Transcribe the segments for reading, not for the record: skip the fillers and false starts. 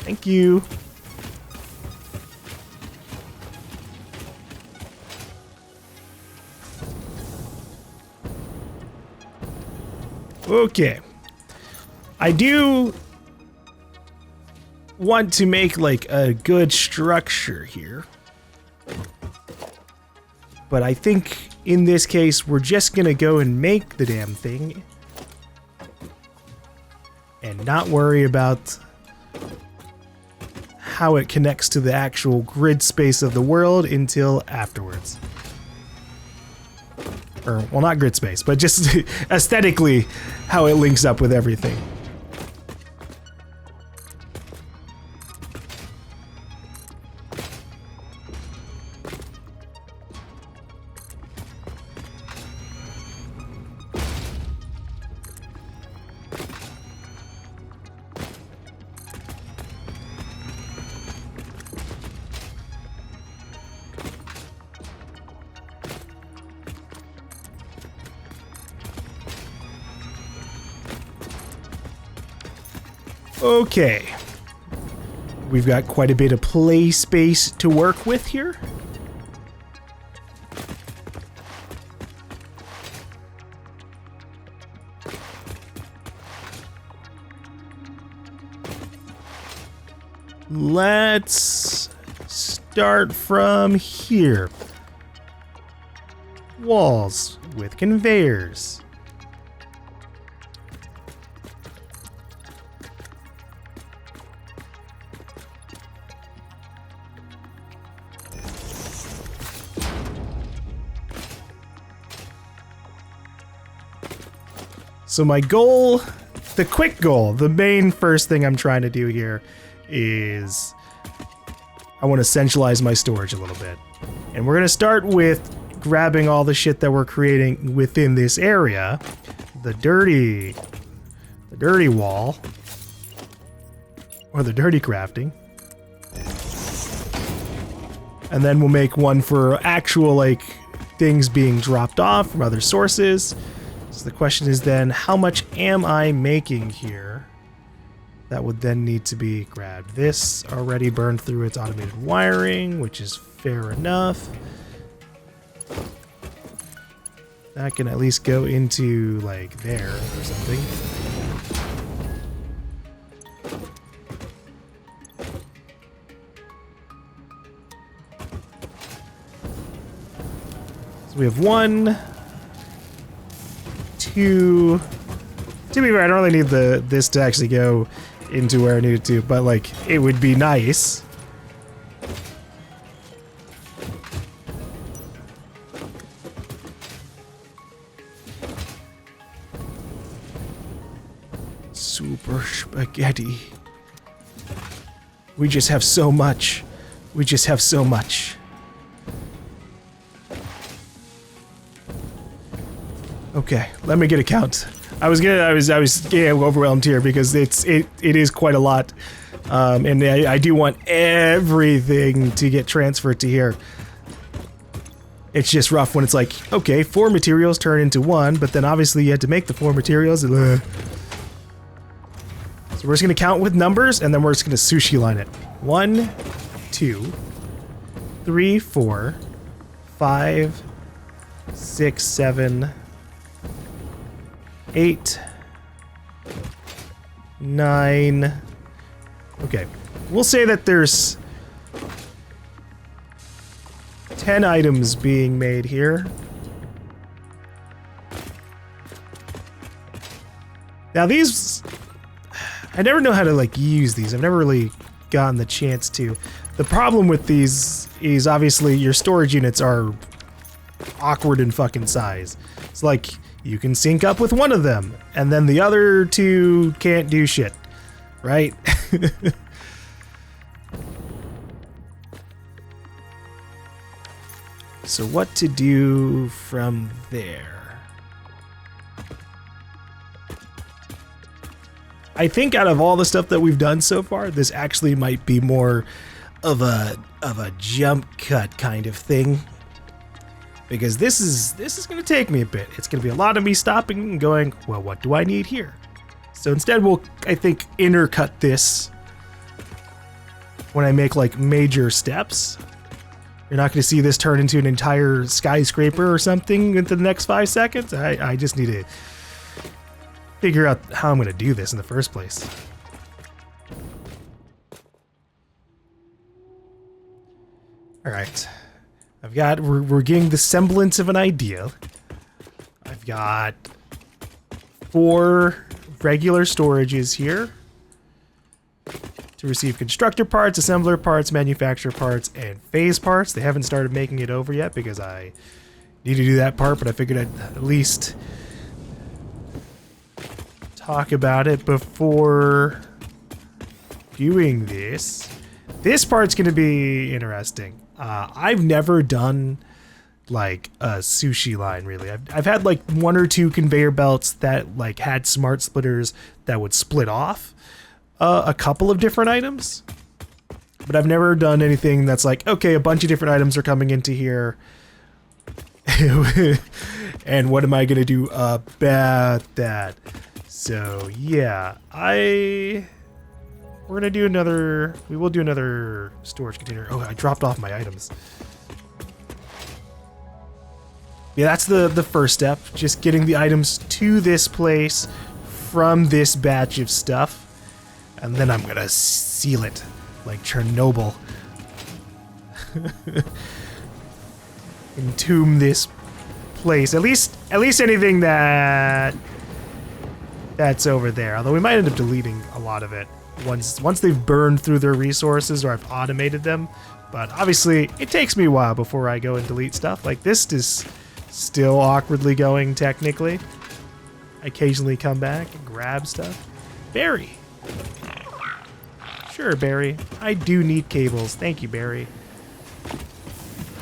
Thank you. Okay. I do want to make like a good structure here. But I think in this case, we're just gonna go and make the damn thing and not worry about how it connects to the actual grid space of the world until afterwards. Or, well, not grid space, but just aesthetically how it links up with everything. Okay, we've got quite a bit of play space to work with here. Let's start from here. Walls with conveyors. So my goal, the quick goal, the main first thing I'm trying to do here is I want to centralize my storage a little bit. And we're going to start with grabbing all the shit that we're creating within this area. The dirty wall, or the dirty crafting. And then we'll make one for actual like things being dropped off from other sources. So the question is then, how much am I making here? That would then need to be grabbed. This already burned through its automated wiring, which is fair enough. That can at least go into like there or something. So we have 1, 2. To be fair, I don't really need this to actually go into where I need it to, but like it would be nice. Super spaghetti. We just have so much. We just have so much. Okay, let me get a count. I was getting overwhelmed here because it is quite a lot, and I do want everything to get transferred to here. It's just rough when it's like, okay, 4 materials turn into 1, but then obviously you had to make the 4 materials. So we're just gonna count with numbers, and then we're just gonna sushi line it. 1, 2, 3, 4, 5, 6, 7. 8, 9. Okay, we'll say that there's 10 items being made here. Now these, I never know how to like use these. I've never really gotten the chance to. The problem with these is obviously your storage units are awkward in fucking size. It's like, you can sync up with one of them, and then the other 2 can't do shit, right? So what to do from there? I think out of all the stuff that we've done so far, this actually might be more of a jump cut kind of thing. Because this is going to take me a bit. It's going to be a lot of me stopping and going, well, what do I need here? So instead we'll, I think, intercut this when I make like major steps. You're not going to see this turn into an entire skyscraper or something into the next 5 seconds. I just need to figure out how I'm going to do this in the first place. All right. We're getting the semblance of an idea. I've got 4 regular storages here to receive constructor parts, assembler parts, manufacturer parts, and phase parts. They haven't started making it over yet because I need to do that part, but I figured I'd at least talk about it before doing this. This part's going to be interesting. I've never done like a sushi line really. I've had like 1 or 2 conveyor belts that like had smart splitters that would split off a couple of different items, but I've never done anything that's like, okay, a bunch of different items are coming into here and what am I gonna do about that? So yeah, we will do another storage container. Oh, I dropped off my items. Yeah, that's the first step, just getting the items to this place from this batch of stuff. And then I'm gonna seal it like Chernobyl. Entomb this place. At least anything that's over there. Although we might end up deleting a lot of it once they've burned through their resources or I've automated them. But obviously it takes me a while before I go and delete stuff. Like this is still awkwardly going technically. I occasionally come back and grab stuff. Barry. Sure, Barry. I do need cables. Thank you, Barry.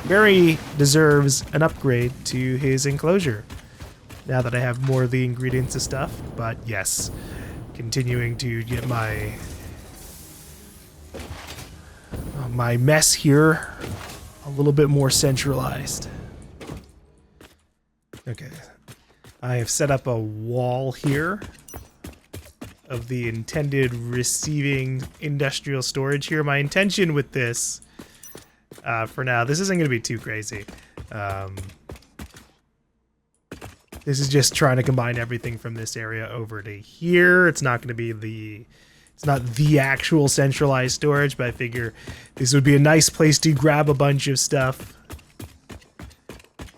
Barry deserves an upgrade to his enclosure now that I have more of the ingredients and stuff. But yes, continuing to get my mess here a little bit more centralized. Okay, I have set up a wall here of the intended receiving industrial storage here. My intention with this, for now, this isn't going to be too crazy. This is just trying to combine everything from this area over to here. It's not going to be it's not the actual centralized storage, but I figure this would be a nice place to grab a bunch of stuff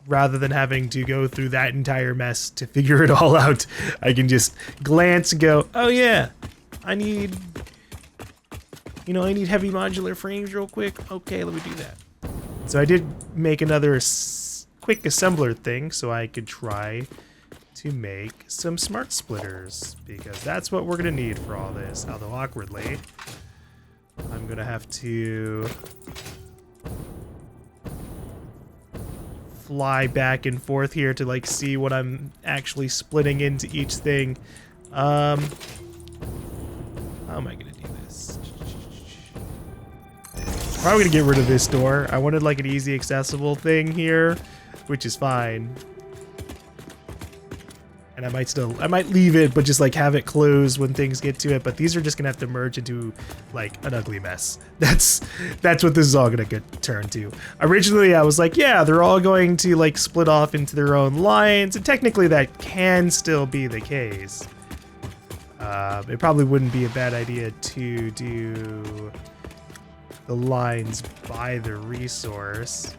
rather than having to go through that entire mess to figure it all out. I can just glance and go, oh yeah, I need heavy modular frames real quick. Okay, let me do that. So I did make another quick assembler thing so I could try to make some smart splitters, because that's what we're gonna need for all this. Although awkwardly, I'm gonna have to fly back and forth here to like see what I'm actually splitting into each thing. How am I gonna do this? Probably gonna get rid of this door. I wanted like an easy accessible thing here, which is fine. And I might leave it, but just like have it closed when things get to it. But these are just gonna have to merge into like an ugly mess. That's what this is all gonna get turned to. Originally I was like, yeah, they're all going to like split off into their own lines, and technically that can still be the case. It probably wouldn't be a bad idea to do the lines by the resource,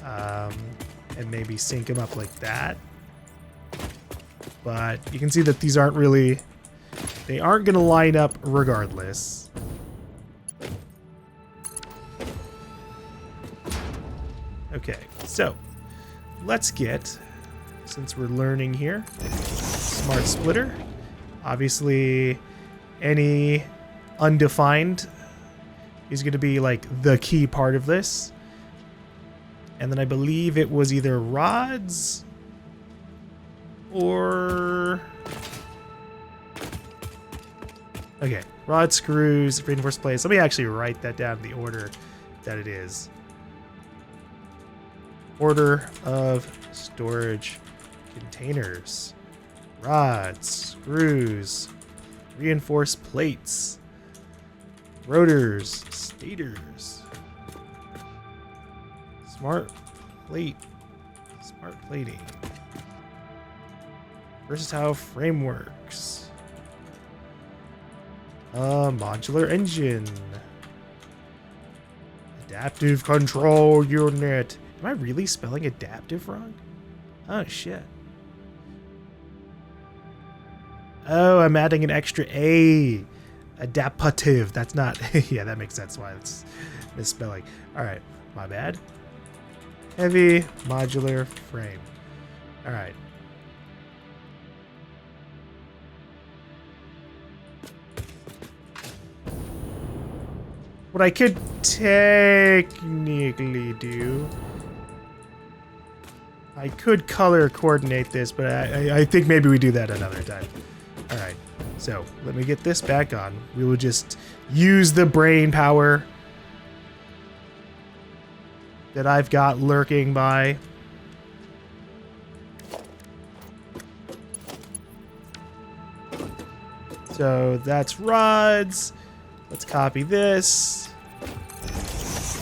and maybe sync them up like that. But you can see that these aren't going to line up regardless. Okay, so let's get, since we're learning here, smart splitter. Obviously, any undefined is going to be like the key part of this. And then I believe it was either rods or... Okay, rod, screws, reinforced plates. Let me actually write that down in the order that it is. Order of storage containers. Rods, screws, reinforced plates. Rotors, stators. Smart plate. Smart plating. Versatile frameworks. Modular engine. Adaptive control unit. Am I really spelling adaptive wrong? Oh, shit. Oh, I'm adding an extra A. Adaptive. That's not... yeah, that makes sense why it's misspelling. All right, my bad. Heavy modular frame. All right. What I could technically do... I could color coordinate this, but I think maybe we do that another time. All right, so let me get this back on. We will just use the brain power that I've got lurking by. So that's rods. Let's copy this.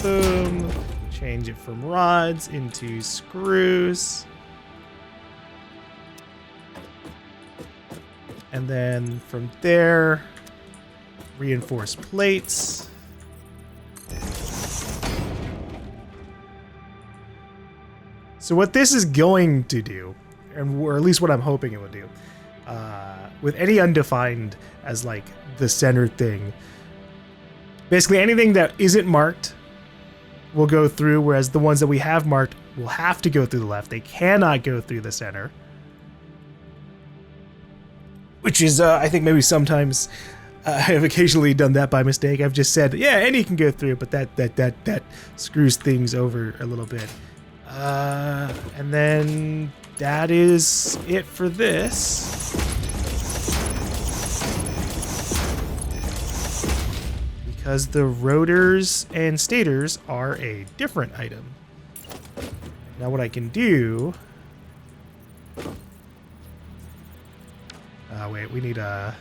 Boom. Change it from rods into screws. And then from there, reinforce plates. So what this is going to do, or at least what I'm hoping it will do, with any undefined as like the center thing, basically anything that isn't marked will go through, whereas the ones that we have marked will have to go through the left. They cannot go through the center. Which is, I think maybe sometimes I have occasionally done that by mistake. I've just said, yeah, any can go through, but that screws things over a little bit. And then that is it for this. Because the rotors and stators are a different item. Now what I can do... wait, we need an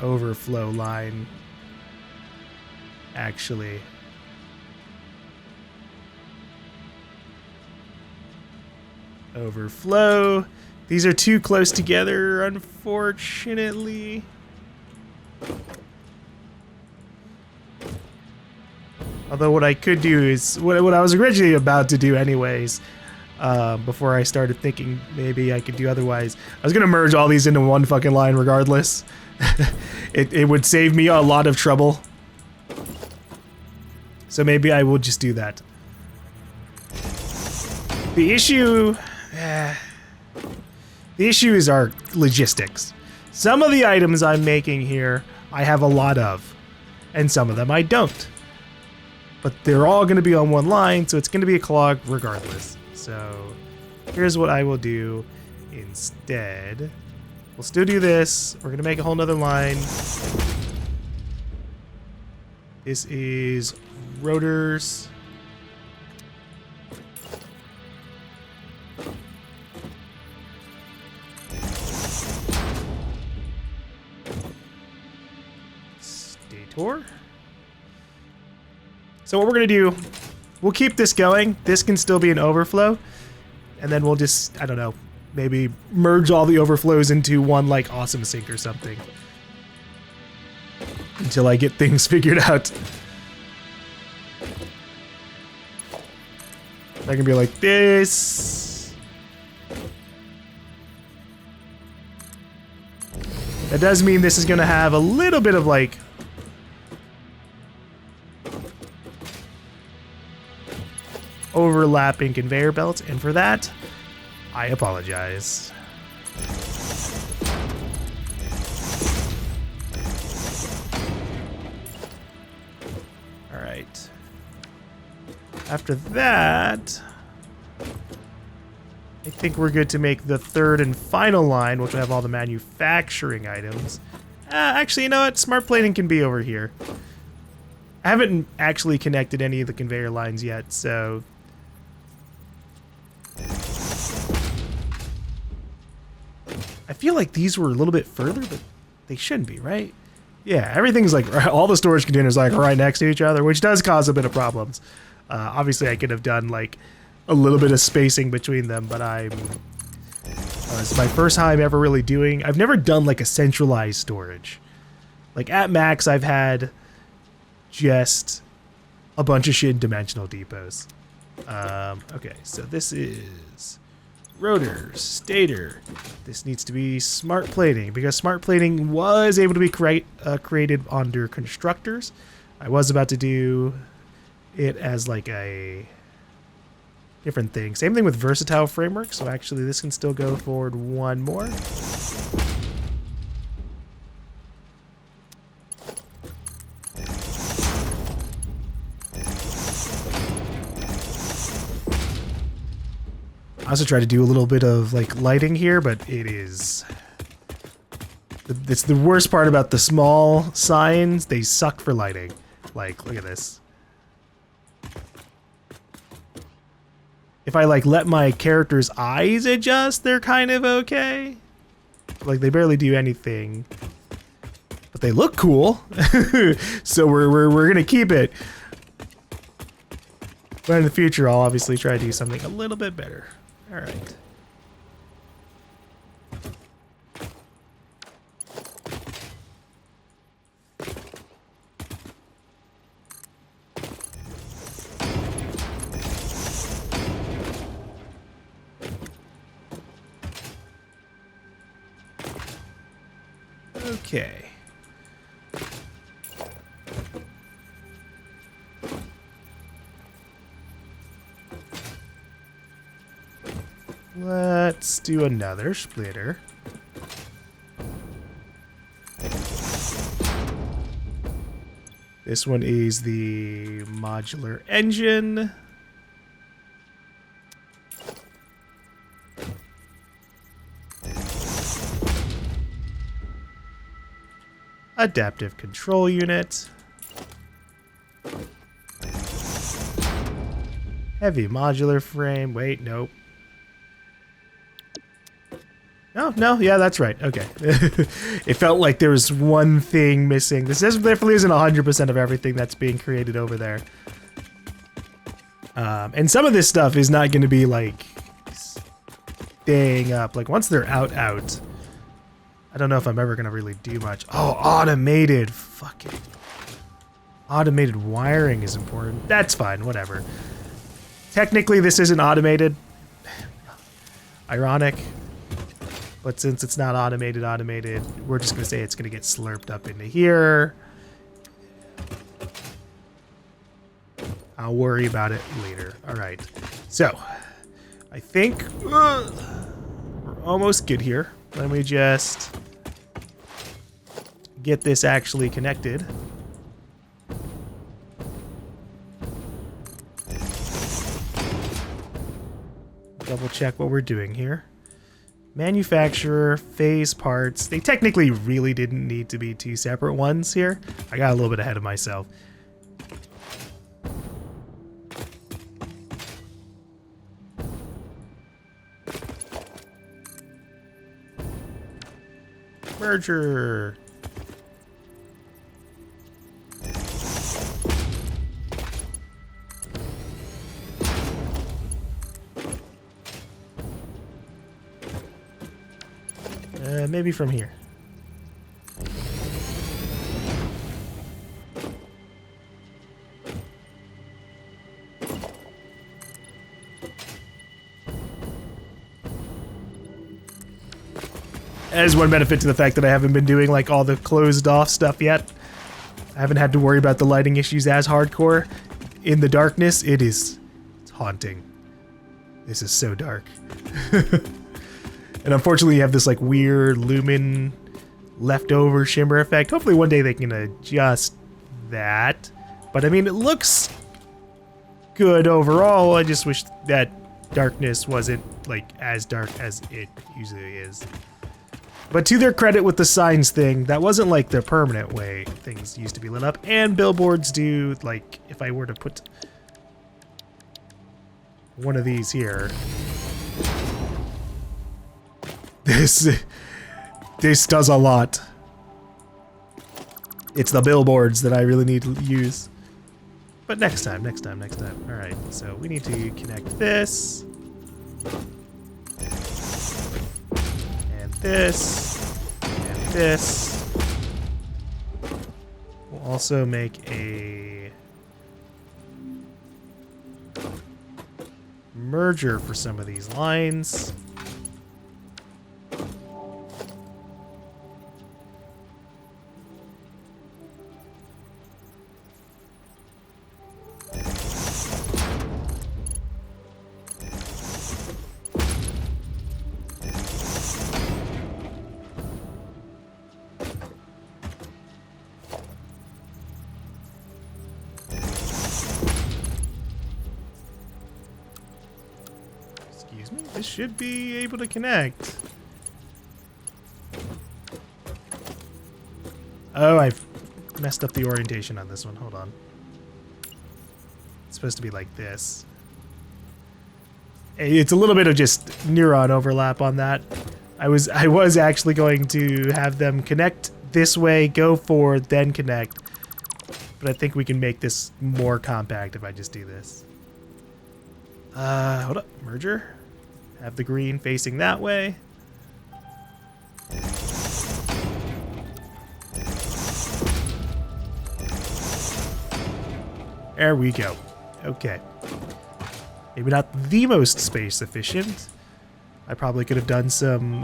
overflow line, actually. Overflow. These are too close together, unfortunately. Although what I could do is, what I was originally about to do anyways, before I started thinking maybe I could do otherwise, I was going to merge all these into one fucking line regardless. It would save me a lot of trouble. So maybe I will just do that. The issue is our logistics. Some of the items I'm making here, I have a lot of, and some of them I don't. But they're all going to be on one line, so it's going to be a clog regardless. So here's what I will do instead. We'll still do this. We're going to make a whole nother line. This is rotors. Stator. So what we're going to do, we'll keep this going. This can still be an overflow. And then we'll just, I don't know, maybe merge all the overflows into one like awesome sink or something. Until I get things figured out. I can be like this. That does mean this is going to have a little bit of like overlapping conveyor belts, and for that, I apologize. All right. After that, I think we're good to make the third and final line, which will have all the manufacturing items. Actually, you know what? Smart plating can be over here. I haven't actually connected any of the conveyor lines yet, so... I feel like these were a little bit further, but they shouldn't be, right? Yeah, everything's like, all the storage containers like right next to each other, which does cause a bit of problems. Obviously I could have done like a little bit of spacing between them, but it's my first time ever really doing, I've never done like a centralized storage. Like at max, I've had just a bunch of shit in dimensional depots. Okay, so this is rotor, stator. This needs to be smart plating because smart plating was able to be created under constructors. I was about to do it as like a different thing. Same thing with versatile framework. So actually this can still go forward one more. I also try to do a little bit of like lighting here, but it's the worst part about the small signs. They suck for lighting. Like, look at this. If I like let my character's eyes adjust, they're kind of okay. Like they barely do anything, but they look cool. So we're gonna keep it. But in the future, I'll obviously try to do something a little bit better. All right. Okay. Let's do another splitter. This one is the modular engine. Adaptive control unit. Heavy modular frame. Wait, nope. No, yeah, that's right. Okay. It felt like there was one thing missing. This definitely isn't 100% of everything that's being created over there. And some of this stuff is not going to be like staying up. Like once they're out, I don't know if I'm ever going to really do much. Oh, automated. Fucking automated wiring is important. That's fine, whatever. Technically, this isn't automated. Ironic. But since it's not automated, we're just going to say it's going to get slurped up into here. I'll worry about it later. All right. So, I think we're almost good here. Let me just get this actually connected. Double check what we're doing here. Manufacturer, phase parts. They technically really didn't need to be two separate ones here. I got a little bit ahead of myself. Merger. Maybe from here. As one benefit to the fact that I haven't been doing like all the closed off stuff yet. I haven't had to worry about the lighting issues as hardcore. In the darkness, it's haunting. This is so dark. And unfortunately you have this like weird lumen leftover shimmer effect. Hopefully one day they can adjust that. But I mean, it looks good overall. I just wish that darkness wasn't like as dark as it usually is. But to their credit with the signs thing, that wasn't like the permanent way things used to be lit up. And billboards do, like, if I were to put one of these here. This does a lot. It's the billboards that I really need to use. But next time. All right, so we need to connect this. And this. And this. We'll also make a merger for some of these lines. This should be able to connect. Oh, I've messed up the orientation on this one. Hold on. It's supposed to be like this. It's a little bit of just neuron overlap on that. I was actually going to have them connect this way, go forward, then connect. But I think we can make this more compact if I just do this. Hold up. Merger. Have the green facing that way. There we go. Okay. Maybe not the most space efficient. I probably could have done some...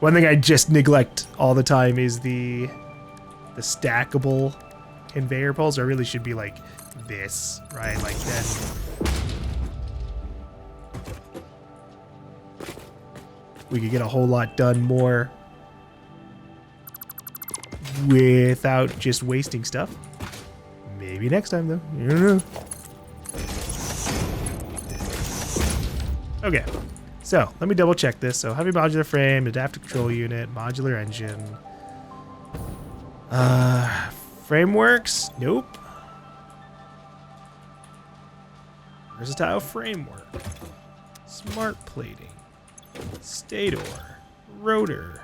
one thing I just neglect all the time is the stackable conveyor poles. I really should be like this, right? Like then... we could get a whole lot done more without just wasting stuff. Maybe next time, though. You don't know. Okay, so let me double check this. So heavy modular frame, adaptive control unit, modular engine. Frameworks? Nope. Versatile framework. Smart plating. Stator, rotor,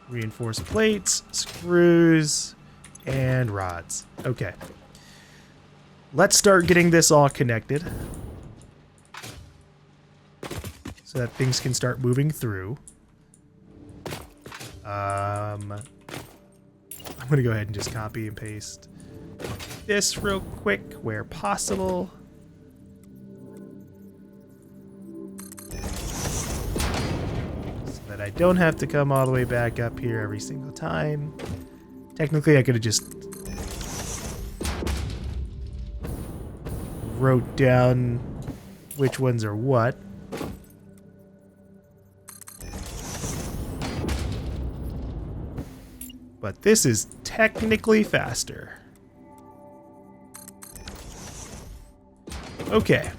reinforced plates, screws, and rods. Okay. Let's start getting this all connected so that things can start moving through. I'm going to go ahead and just copy and paste this real quick where possible. I don't have to come all the way back up here every single time. Technically, I could have just wrote down which ones are what. But this is technically faster. Okay.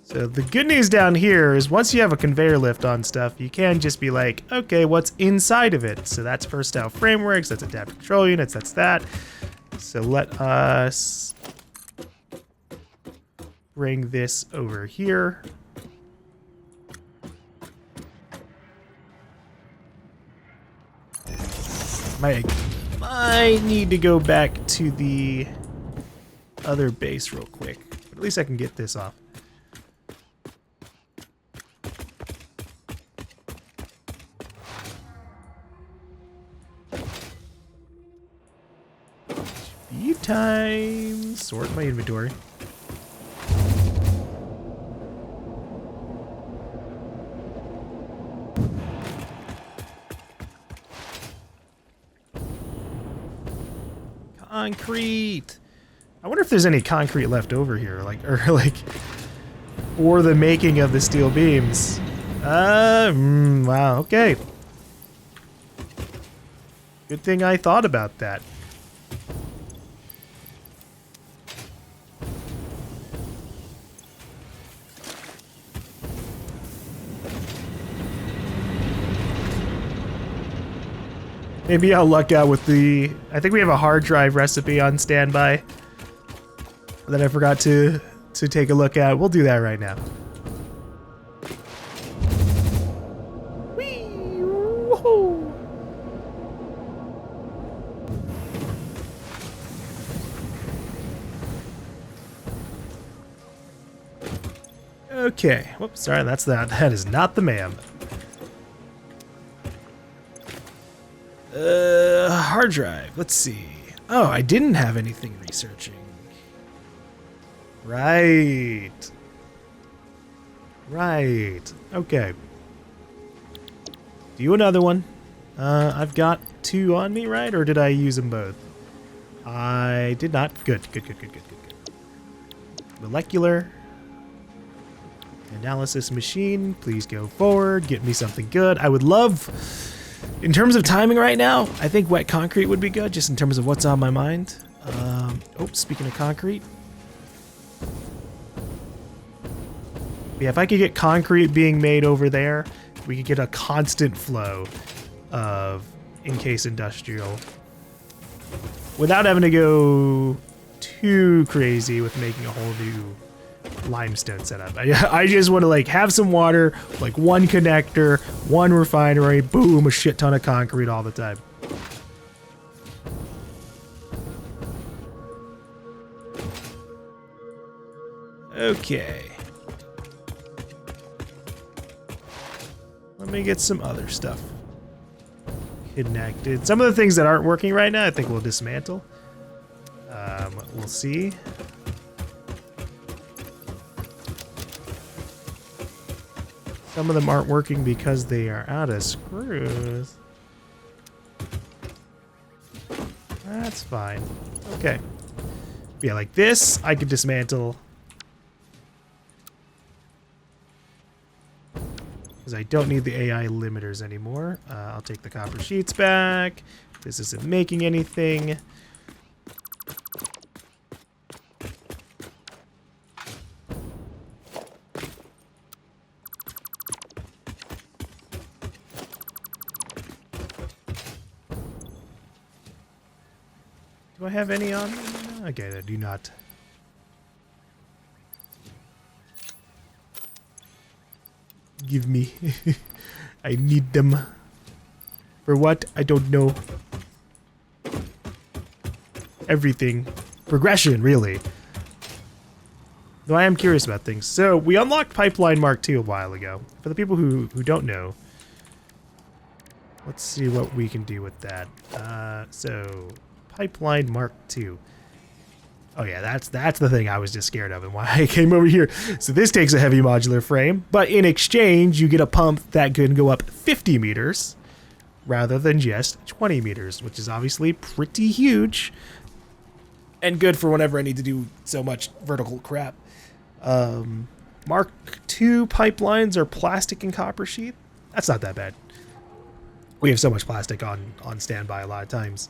So the good news down here is once you have a conveyor lift on stuff, you can just be like, okay, what's inside of it? So that's versatile frameworks, that's adaptive control units, that's that. So let us bring this over here. Might need to go back to the other base real quick, but at least I can get this off. Time. Sort my inventory. Concrete. I wonder if there's any concrete left over here, for the making of the steel beams. Wow. Okay. Good thing I thought about that. Maybe I'll luck out with the... I think we have a hard drive recipe on standby that I forgot to take a look at. We'll do that right now. Okay. Whoops, sorry, that is not the ma'am. Hard drive. Let's see. Oh, I didn't have anything researching. Right. Right. Okay. Do you another one? I've got 2 on me, right? Or did I use them both? I did not. Good. Molecular analysis machine. Please go forward. Get me something good. I would love, in terms of timing right now, I think wet concrete would be good, just in terms of what's on my mind. Speaking of concrete. Yeah, if I could get concrete being made over there, we could get a constant flow of in-case industrial without having to go too crazy with making a whole new limestone setup. I just want to like have some water, like one connector, one refinery, boom, a shit ton of concrete all the time. Okay. Let me get some other stuff connected. Some of the things that aren't working right now, I think we'll dismantle. We'll see. Some of them aren't working because they are out of screws. That's fine. Okay. Yeah, like this, I could dismantle. Because I don't need the AI limiters anymore. I'll take the copper sheets back. This isn't making anything. Do I have any on me? Okay, I do not. Give me. I need them. For what? I don't know. Everything. Progression, really. Though I am curious about things. So, we unlocked Pipeline Mark II a while ago. For the people who don't know. Let's see what we can do with that. So, Pipeline Mark II. Oh yeah, that's the thing I was just scared of and why I came over here. So this takes a heavy modular frame, but in exchange you get a pump that can go up 50 meters rather than just 20 meters, which is obviously pretty huge and good for whenever I need to do so much vertical crap. Mark II pipelines are plastic and copper sheet. That's not that bad. We have so much plastic on standby a lot of times.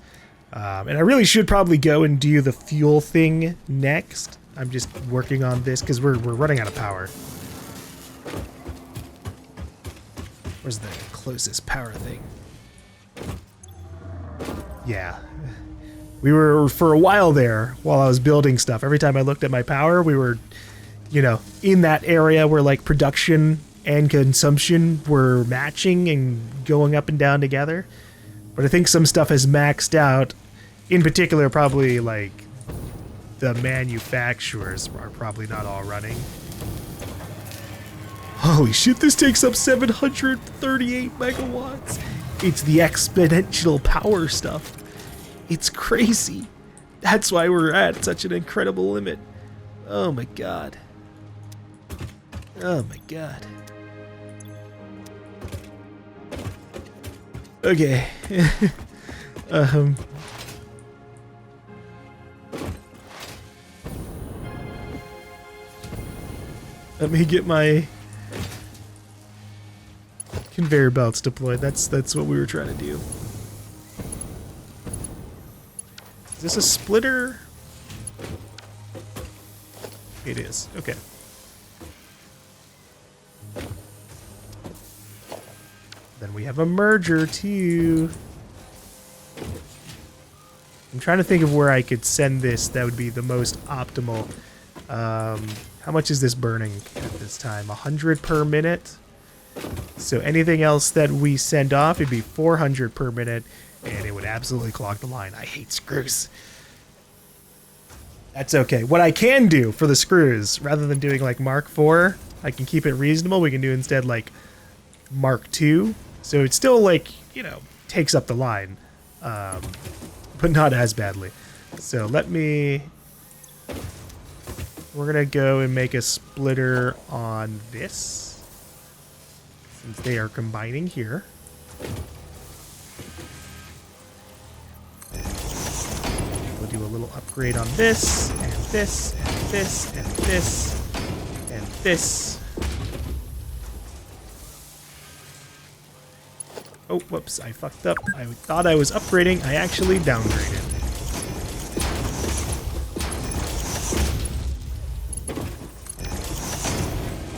And I really should probably go and do the fuel thing next. I'm just working on this because we're running out of power. Where's the closest power thing? Yeah. We were, for a while there, while I was building stuff, every time I looked at my power, we were, you know, in that area where like production and consumption were matching and going up and down together. But I think some stuff has maxed out. In particular, probably like the manufacturers are probably not all running. Holy shit, this takes up 738 megawatts. It's the exponential power stuff. It's crazy. That's why we're at such an incredible limit. Oh my god. Oh my god. Okay. Let me get my conveyor belts deployed. That's what we were trying to do. Is this a splitter? It is. Okay. Then we have a merger too. I'm trying to think of where I could send this that would be the most optimal. How much is this burning at this time? 100 per minute. So anything else that we send off, it'd be 400 per minute, and it would absolutely clog the line. I hate screws. That's okay. What I can do for the screws, rather than doing like Mark IV, I can keep it reasonable. We can do instead like Mark II. So it's still like, you know, takes up the line, but not as badly. So we're gonna go and make a splitter on this, since they are combining here. We'll do a little upgrade on this, and this, and this, and this, and this. Oh, whoops, I fucked up. I thought I was upgrading. I actually downgraded.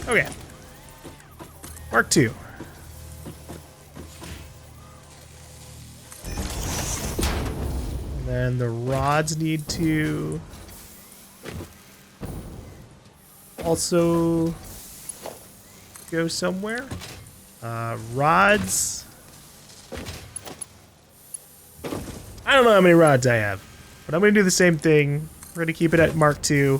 Okay. Mark II. And then the rods need to also go somewhere. Rods. I don't know how many rods I have, but I'm going to do the same thing. We're going to keep it at Mark II.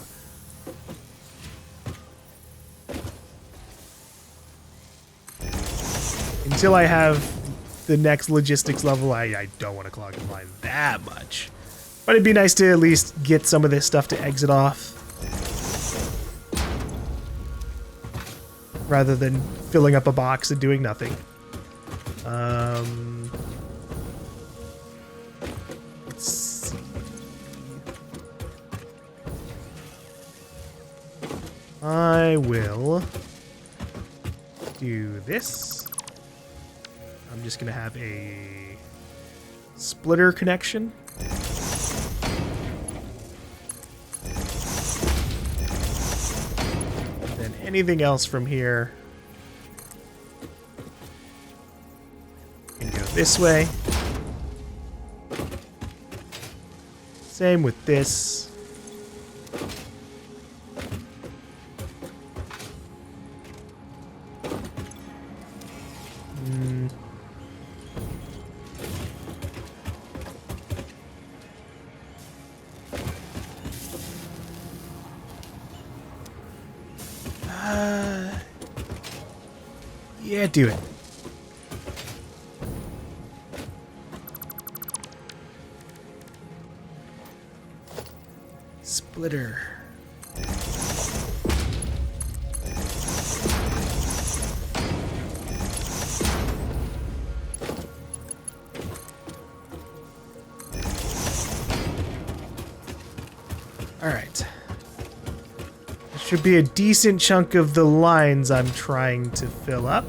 Until I have the next logistics level, I don't want to clog the line that much. But it'd be nice to at least get some of this stuff to exit off, rather than filling up a box and doing nothing. Let's see. I will do this. I'm just going to have a splitter connection. And then anything else from here can go this way. Same with this. Yeah, do it. Splitter. All right. Should be a decent chunk of the lines I'm trying to fill up.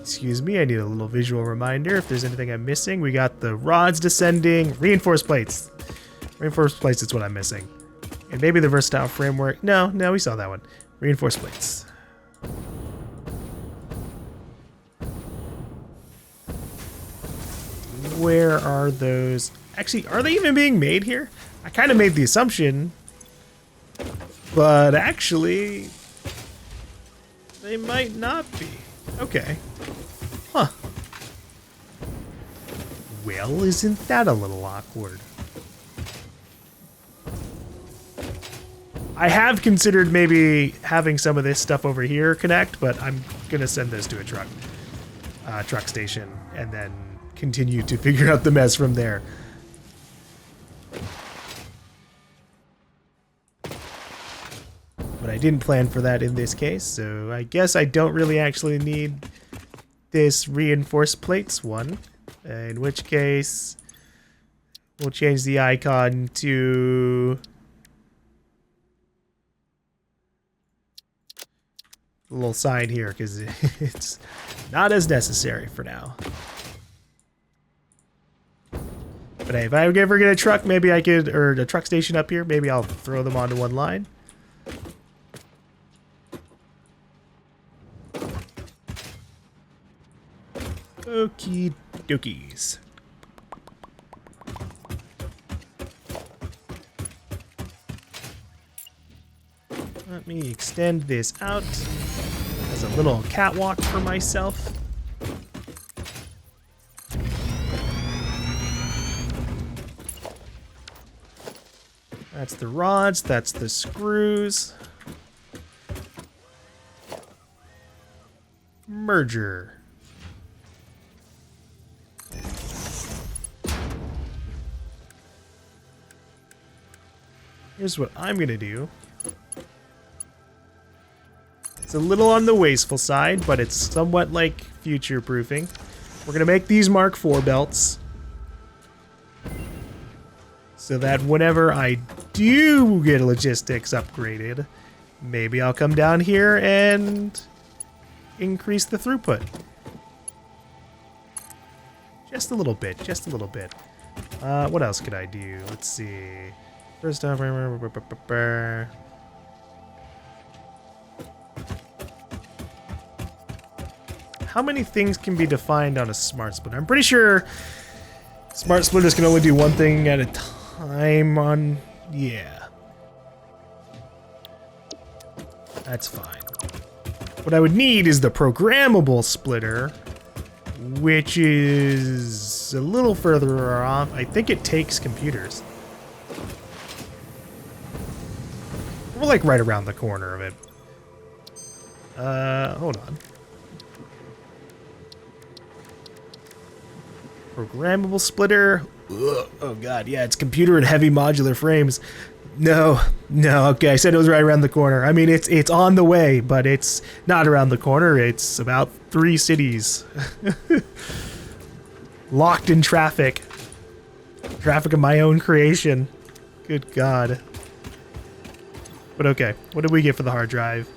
Excuse me, I need a little visual reminder if there's anything I'm missing. We got the rods descending, reinforced plates. Reinforced plates is what I'm missing. And maybe the versatile framework. No, we saw that one. Reinforced plates. Where are those? Actually, are they even being made here? I kind of made the assumption, but actually, they might not be. Okay. Huh. Well, isn't that a little awkward? I have considered maybe having some of this stuff over here connect, but I'm gonna send this to a truck station, and then continue to figure out the mess from there. But I didn't plan for that in this case, so I guess I don't really actually need this reinforced plates one, in which case we'll change the icon to a little sign here because it's not as necessary for now. But hey, if I ever get a truck, maybe I could, or a truck station up here, maybe I'll throw them onto one line. Okie dokies. Let me extend this out as a little catwalk for myself. That's the rods, that's the screws. Merger. Here's what I'm gonna do. It's a little on the wasteful side, but it's somewhat like future-proofing. We're gonna make these Mark IV belts so that whenever I do get logistics upgraded, maybe I'll come down here and increase the throughput. Just a little bit, just a little bit. What else could I do? Let's see. First off, how many things can be defined on a smart splitter? I'm pretty sure smart splitters can only do one thing at a time on... Yeah. That's fine. What I would need is the programmable splitter, which is a little further off. I think it takes computers. We're like right around the corner of it. Hold on. Programmable splitter. Ugh, oh god, yeah, it's computer and heavy modular frames. No, okay, I said it was right around the corner. I mean, it's on the way, but it's not around the corner. It's about 3 cities. Locked in traffic. Traffic of my own creation. Good god. But okay, what did we get for the hard drive?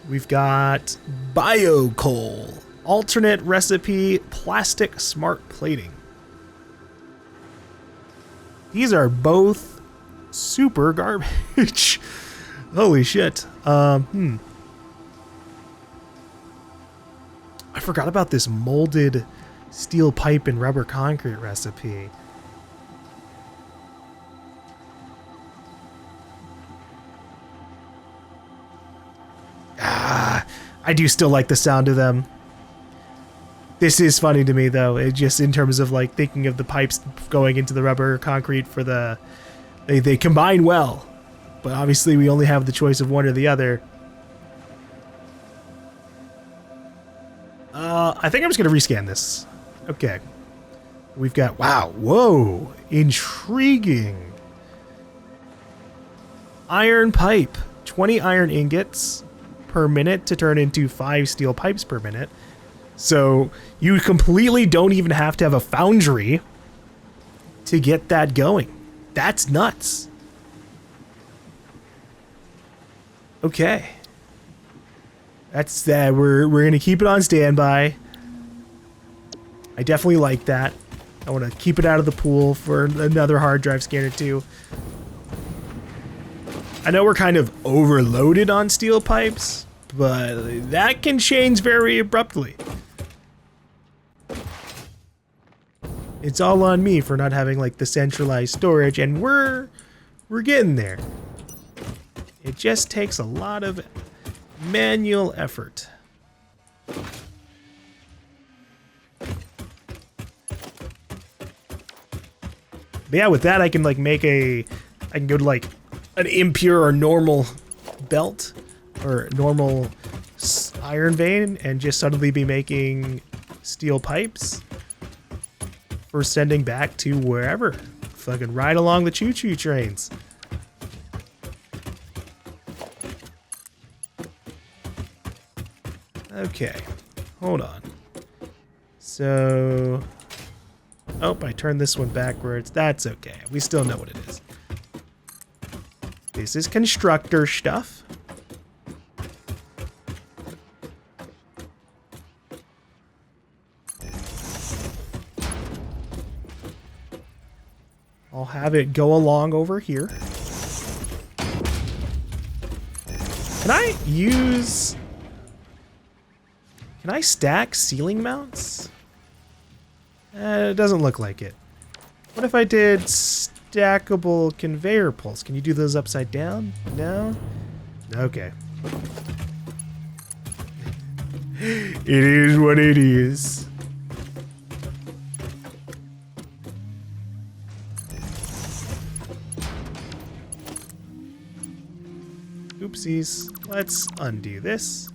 We've got bio coal. Alternate recipe plastic smart plating. These are both super garbage. Holy shit. I forgot about this molded steel pipe and rubber concrete recipe. I do still like the sound of them. This is funny to me though, it just in terms of like thinking of the pipes going into the rubber concrete for the... They combine well, but obviously we only have the choice of one or the other. I think I'm just gonna rescan this. Okay. We've got, wow, whoa, intriguing. Iron pipe, 20 iron ingots per minute to turn into 5 steel pipes per minute. So you completely don't even have to have a foundry to get that going. That's nuts. Okay. That's that. We're gonna keep it on standby. I definitely like that. I want to keep it out of the pool for another hard drive scanner too. I know we're kind of overloaded on steel pipes, but that can change very abruptly. It's all on me for not having like the centralized storage, and we're getting there. It just takes a lot of manual effort. But yeah, with that I can like make I can go to like an impure or normal belt or normal iron vein and just suddenly be making steel pipes for sending back to wherever. Fucking ride along the choo-choo trains. Okay, hold on. So, oh, I turned this one backwards. That's okay. We still know what it is. This is constructor stuff. I'll have it go along over here. Can I stack ceiling mounts? It doesn't look like it. What if I did stackable conveyor pulls? Can you do those upside down? No? Okay. It is what it is. Oopsies. Let's undo this.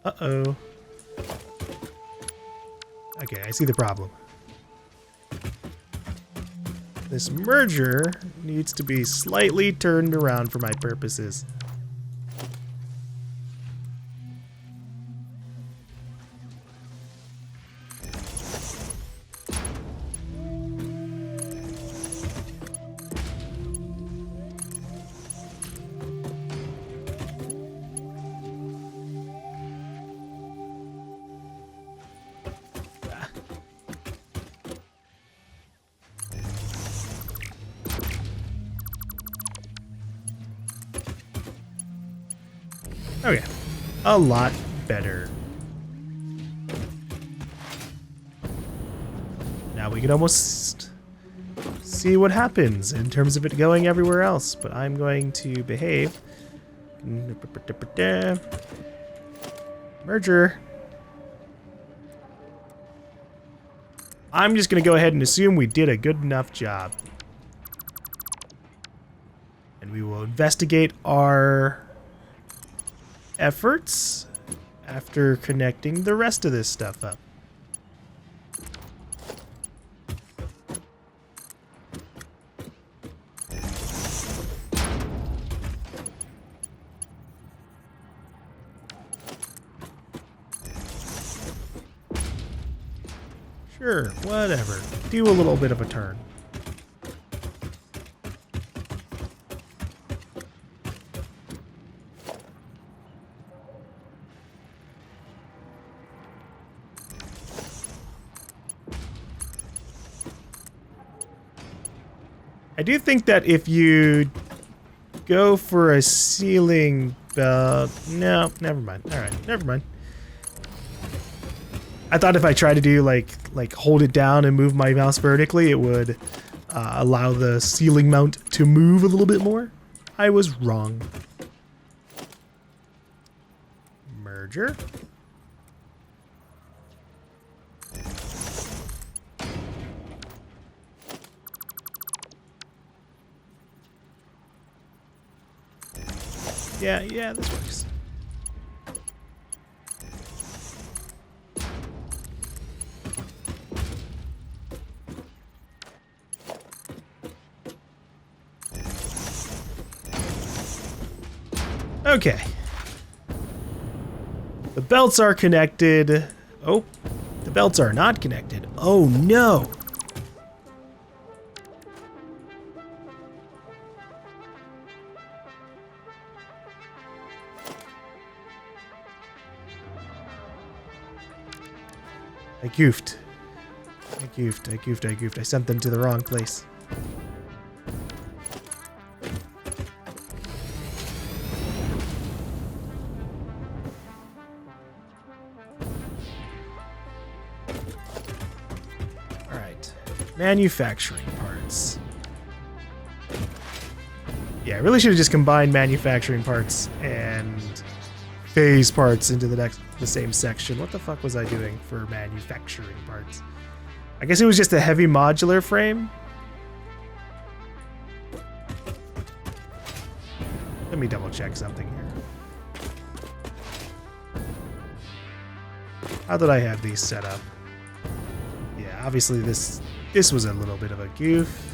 Uh-oh. Okay, I see the problem. This merger needs to be slightly turned around for my purposes. Okay, a lot better. Now we can almost see what happens in terms of it going everywhere else, but I'm going to behave. Merger. I'm just going to go ahead and assume we did a good enough job. And we will investigate our efforts after connecting the rest of this stuff up. Sure, whatever. Do a little bit of a turn. I do think that if you go for a ceiling belt... No, never mind. Alright, never mind. I thought if I tried to do like hold it down and move my mouse vertically, it would allow the ceiling mount to move a little bit more. I was wrong. Merger. Yeah, this works. Okay. The belts are connected. Oh, the belts are not connected. Oh no. I goofed. I sent them to the wrong place. Alright. Manufacturing parts. Yeah, I really should have just combined manufacturing parts and phase parts into the same section. What the fuck was I doing for manufacturing parts? I guess it was just a heavy modular frame. Let me double check something here. How did I have these set up? Yeah, obviously this was a little bit of a goof.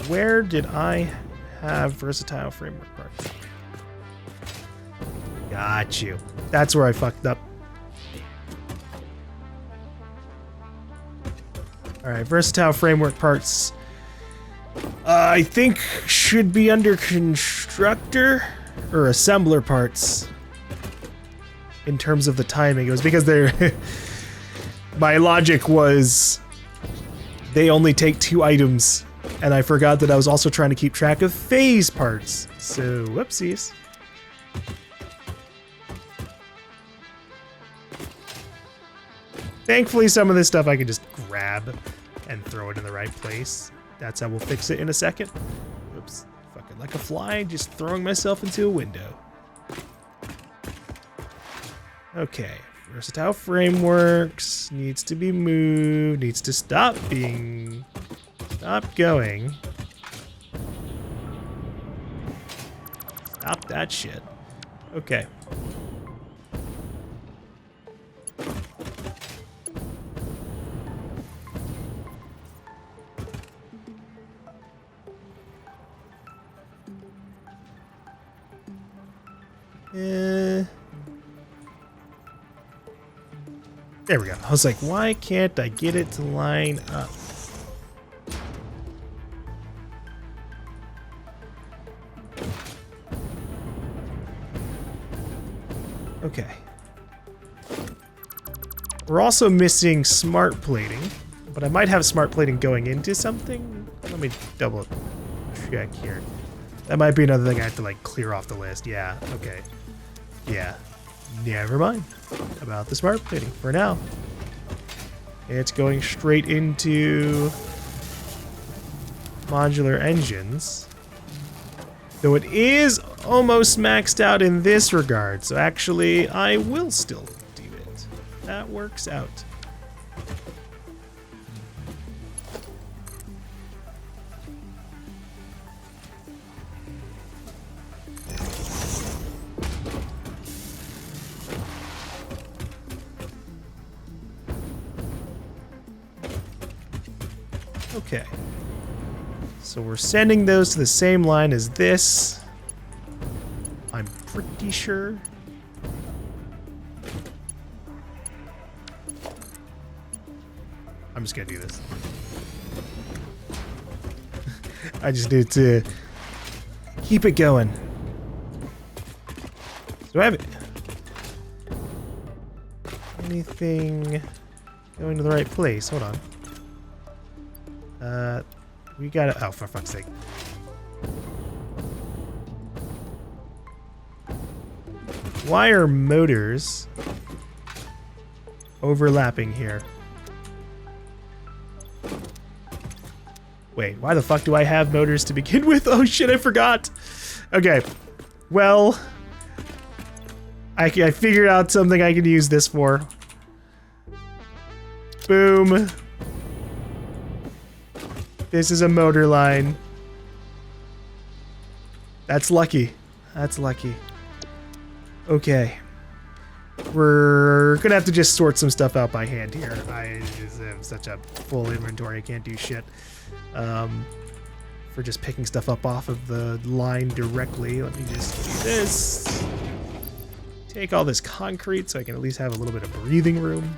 Where did I have versatile framework parts? Got you. That's where I fucked up. Alright, versatile framework parts. I think should be under constructor or assembler parts in terms of the timing. It was because they're... My logic was they only take 2 items, and I forgot that I was also trying to keep track of phase parts. So, whoopsies. Thankfully, some of this stuff I can just grab and throw it in the right place. That's how we'll fix it in a second. Oops. Fucking like a fly, just throwing myself into a window. Okay. Versatile frameworks. Needs to be moved. Needs to stop being... Stop going. Stop that shit. Okay. There we go. I was like, why can't I get it to line up? Okay. We're also missing smart plating, but I might have smart plating going into something. Let me double check here. That might be another thing I have to like clear off the list. Yeah, okay. Yeah. Never mind about the smart plating for now. It's going straight into modular engines. Though it is almost maxed out in this regard, so actually I will still do it. That works out. Okay. So we're sending those to the same line as this. I'm pretty sure. I'm just gonna do this. I just need to keep it going. Do I have it? Anything going to the right place? Hold on. We gotta, oh, for fuck's sake. Why are motors overlapping here? Wait, why the fuck do I have motors to begin with? Oh shit, I forgot. Okay, well, I figured out something I can use this for. Boom. This is a motor line. That's lucky. That's lucky. Okay. We're gonna have to just sort some stuff out by hand here. I just have such a full inventory, I can't do shit. For just picking stuff up off of the line directly. Let me just do this. Take all this concrete so I can at least have a little bit of breathing room.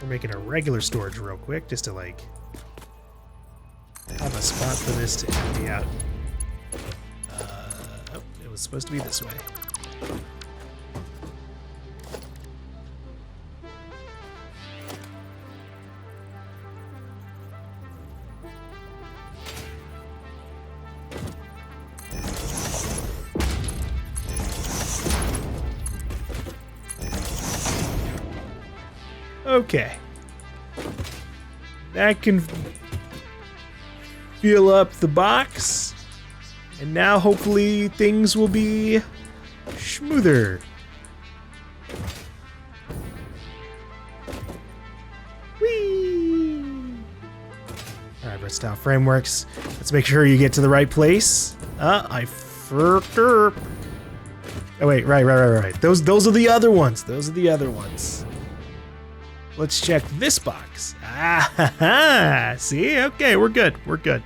We're making a regular storage real quick, just to like have a spot for this to empty out. Oh, it was supposed to be this way. Okay. That can fill up the box. And now hopefully things will be smoother. Whee! Alright, versatile frameworks. Let's make sure you get to the right place. I fucked up. Oh wait, right. Those are the other ones. Those are the other ones. Let's check this box. Ah, see? Okay, we're good. We're good.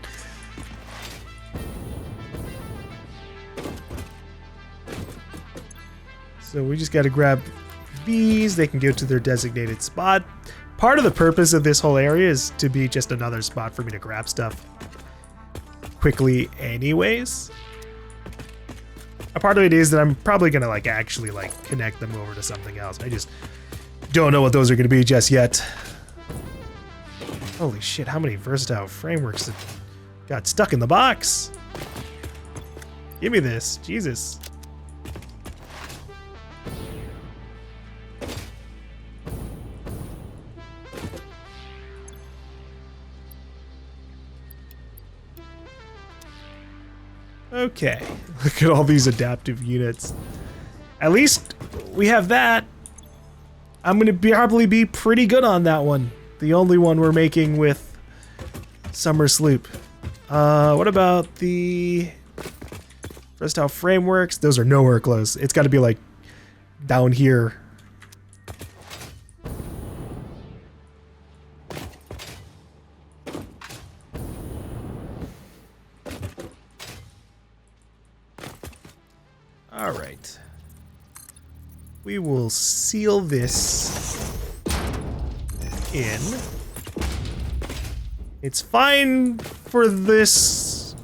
So we just got to grab these. They can go to their designated spot. Part of the purpose of this whole area is to be just another spot for me to grab stuff quickly anyways. A part of it is that I'm probably going to like actually like connect them over to something else. I just don't know what those are going to be just yet. Holy shit, how many versatile frameworks got stuck in the box? Give me this, Jesus. Okay, look at all these adaptive units. At least we have that. I'm gonna probably be pretty good on that one. The only one we're making with Summer Sloop. What about the versatile frameworks? Those are nowhere close. It's got to be like down here. All right. We will seal this in. It's fine for this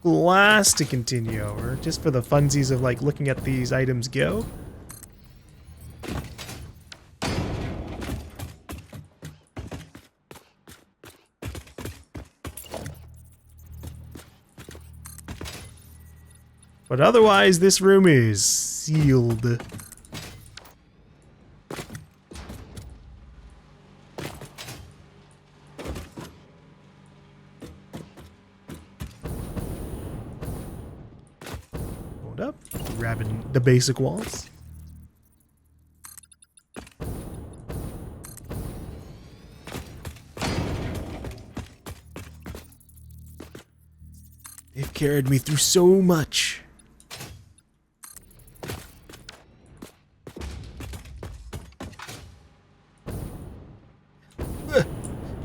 glass to continue over, just for the funsies of like looking at these items go. But otherwise, this room is sealed. Hold up, grabbing the basic walls. They've carried me through so much.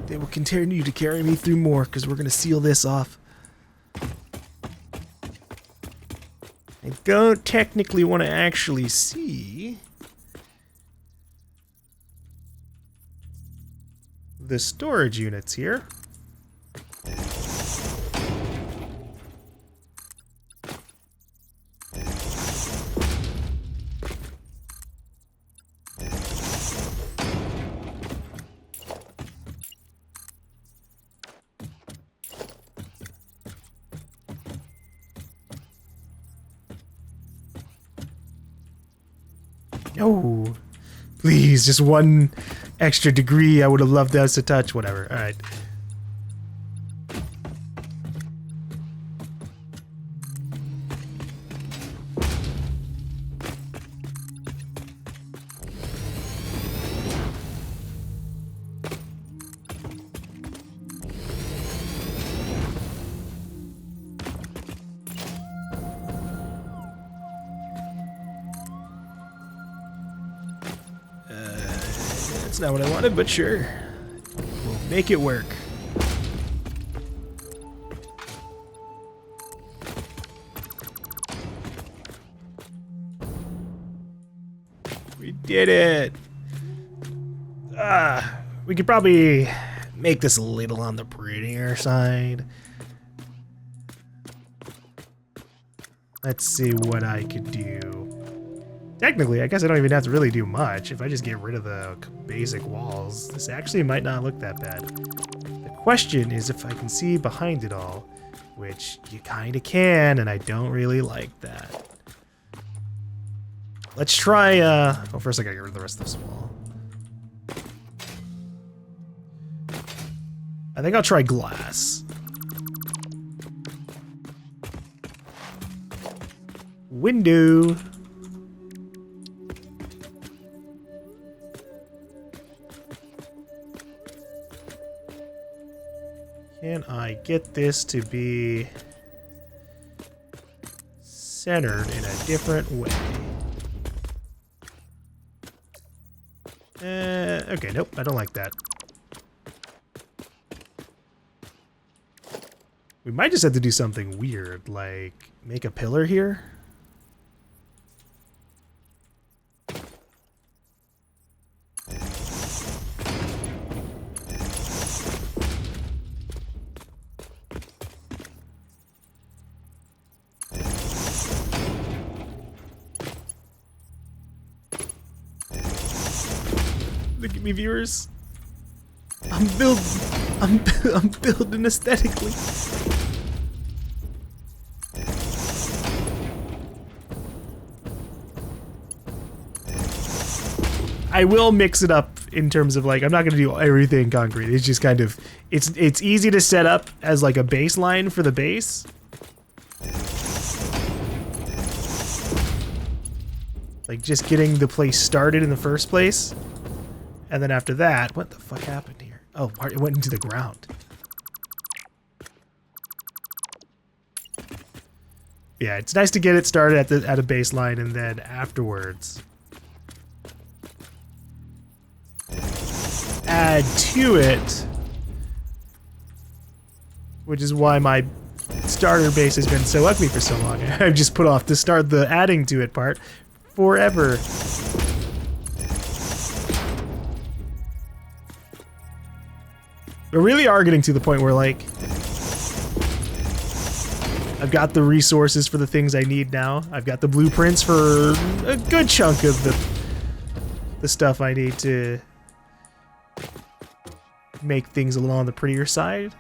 They will continue to carry me through more because we're going to seal this off. I don't technically want to actually see the storage units here. No, please, just one extra degree I would have loved us to touch. Whatever. All right. That's not what I wanted, but sure. We'll make it work. We did it! We could probably make this a little on the prettier side. Let's see what I could do. Technically, I guess I don't even have to really do much. If I just get rid of the basic walls, this actually might not look that bad. The question is if I can see behind it all, which you kind of can, and I don't really like that. Let's try, well, first I gotta get rid of the rest of this wall. I think I'll try glass. Window. Can I get this to be centered in a different way? Okay, nope, I don't like that. We might just have to do something weird, like make a pillar here. Look at me, viewers. I'm building aesthetically. I will mix it up in terms of like, I'm not going to do everything concrete. It's just kind of, it's easy to set up as like a baseline for the base. Like just getting the place started in the first place. And then after that, what the fuck happened here? Oh, it went into the ground. Yeah, it's nice to get it started at a baseline and then afterwards add to it, which is why my starter base has been so ugly for so long. I've just put off to start the adding to it part forever. We really are getting to the point where like I've got the resources for the things I need now. I've got the blueprints for a good chunk of the stuff I need to make things a little on the prettier side.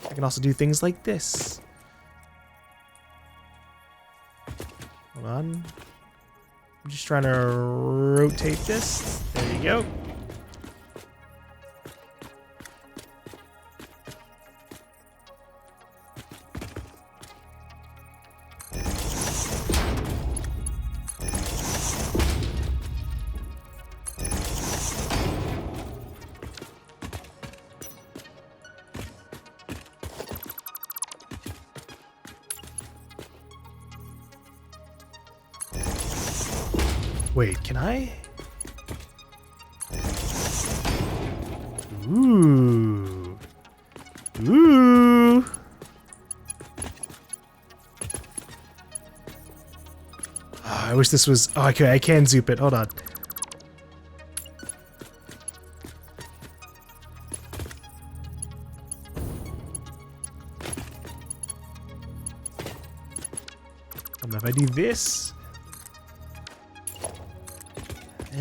I can also do things like this. Hold on. I'm just trying to rotate this. There you go. Wait, can I? Ooh. Ooh. Oh, I wish this was... Oh, okay, I can zoop it. Hold on. And if I do this...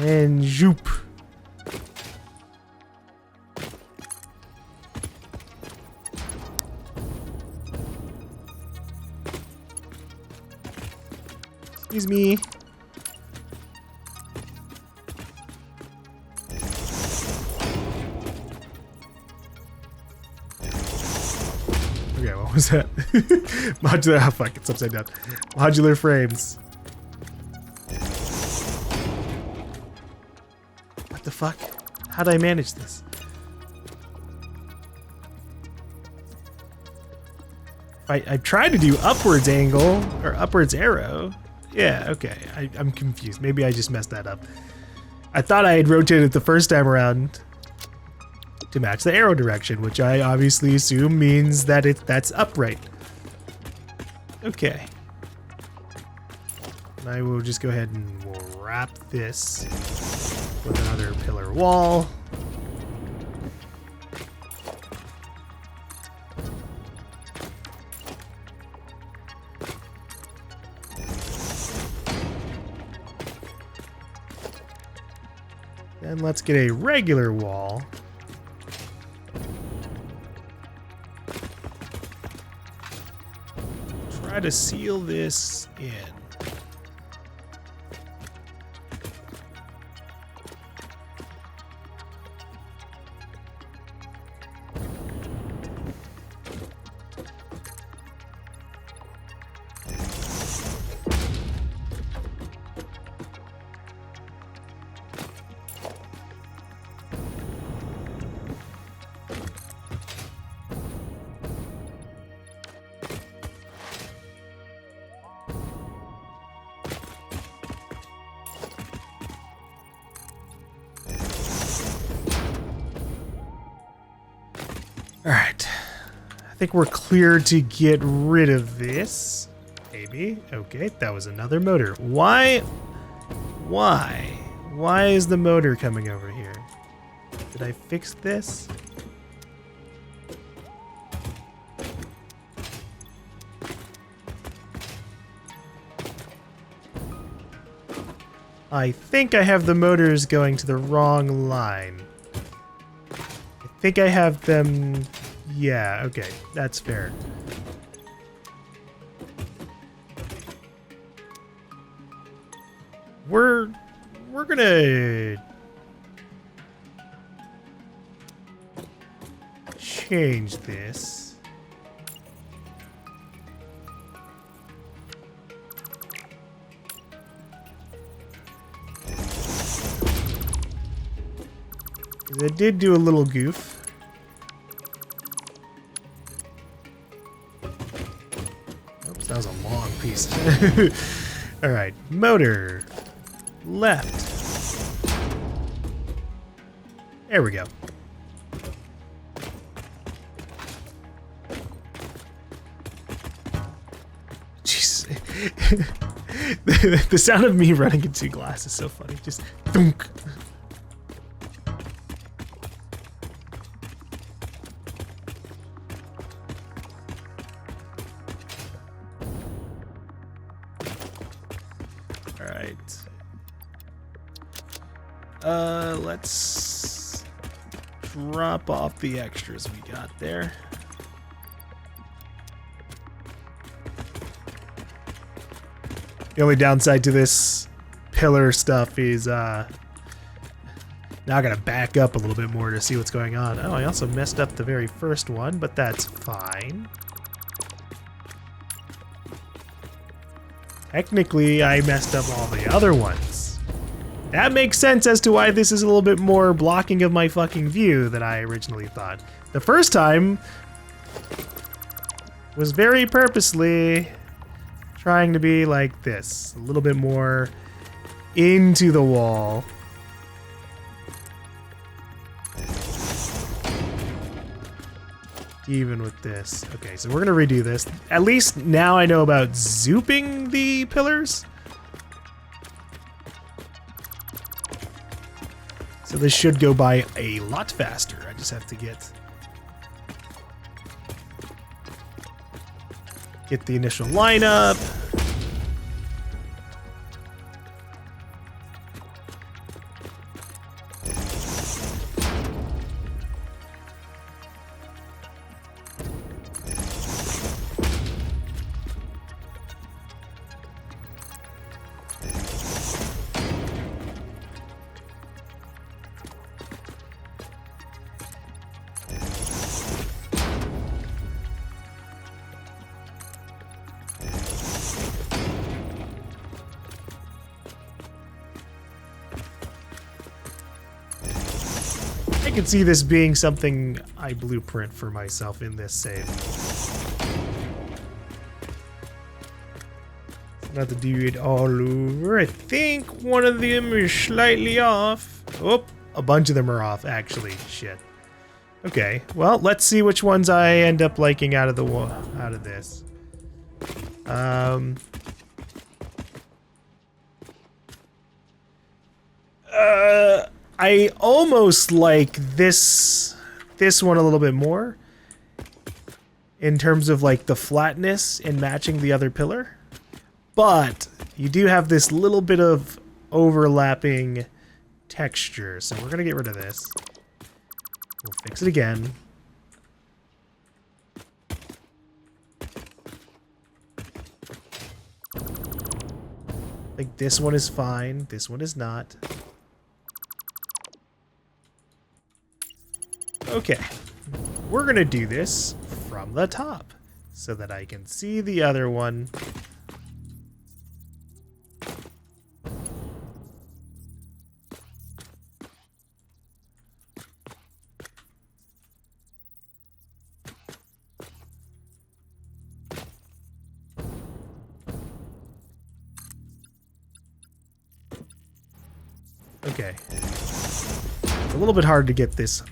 And zoop. Excuse me. Okay, what was that? Modular. Oh, fuck, it's upside down. Modular frames. What the fuck? How did I manage this? I tried to do upwards angle or upwards arrow. Yeah, okay. I'm confused. Maybe I just messed that up. I thought I had rotated the first time around to match the arrow direction, which I obviously assume means that that's upright. Okay. And I will just go ahead and we'll wrap this with another pillar wall. Then let's get a regular wall. Try to seal this in. Alright. I think we're clear to get rid of this. Maybe. Okay, that was another motor. Why? Why? Why is the motor coming over here? Did I fix this? I think I have the motors going to the wrong line. I think I have them... Yeah, okay, that's fair. we're gonna change this. It did do a little goof. Oops, that was a long piece. All right, motor left. There we go. Jeez. The sound of me running into glass is so funny. Just thunk. All right. Let's drop off the extras we got there. The only downside to this pillar stuff is now I gotta back up a little bit more to see what's going on. Oh, I also messed up the very first one, but that's fine. Technically, I messed up all the other ones. That makes sense as to why this is a little bit more blocking of my fucking view than I originally thought. The first time was very purposely trying to be like this, a little bit more into the wall. Even with this. Okay, so we're gonna redo this. At least now I know about zooping the pillars. So this should go by a lot faster. I just have to get the initial lineup. I can see this being something I blueprint for myself in this save. Not to do it all over. I think one of them is slightly off. Oh, a bunch of them are off, actually. Shit. Okay, well, let's see which ones I end up liking out of this. I almost like this one a little bit more in terms of like the flatness and matching the other pillar, but you do have this little bit of overlapping texture, so we're gonna get rid of this. We'll fix it again. Like this one is fine, this one is not. Okay, we're gonna do this from the top so that I can see the other one. Okay, it's a little bit hard to get this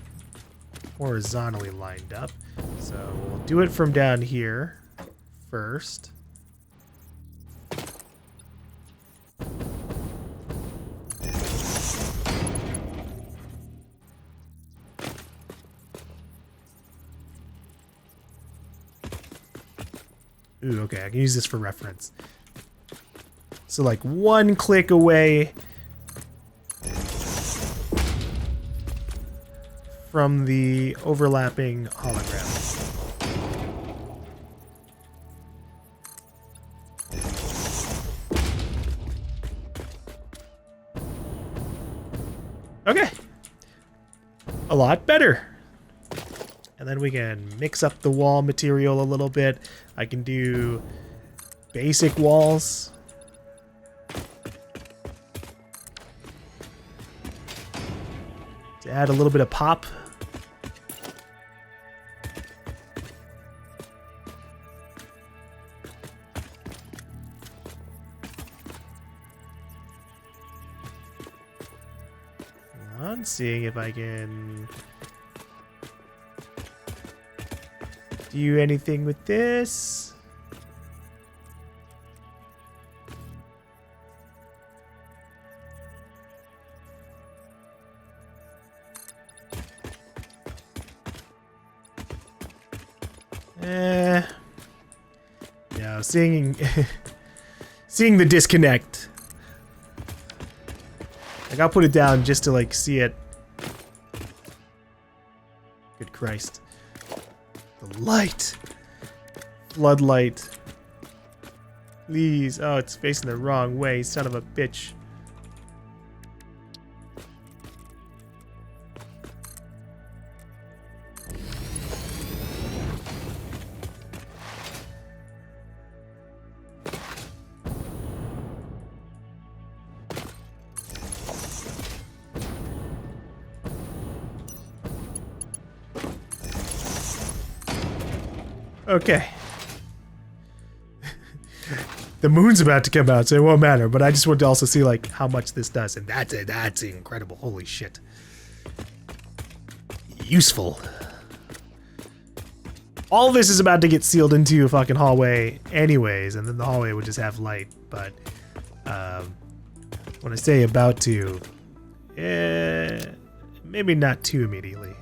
horizontally lined up, so we'll do it from down here first. Ooh, okay, I can use this for reference. So like one click away from the overlapping hologram. a lot better. And then we can mix up the wall material a little bit. I can do basic walls. To add a little bit of pop. I'm seeing if I can do anything with this. Yeah, seeing seeing the disconnect. Like, I'll put it down just to, like, see it. Good Christ. The light. Floodlight. Please. Oh, it's facing the wrong way, son of a bitch. Okay. The moon's about to come out, so it won't matter. But I just want to also see, like, how much this does. And that's incredible. Holy shit. Useful. All this is about to get sealed into a fucking hallway anyways. And then the hallway would just have light. But when I say about to, maybe not too immediately.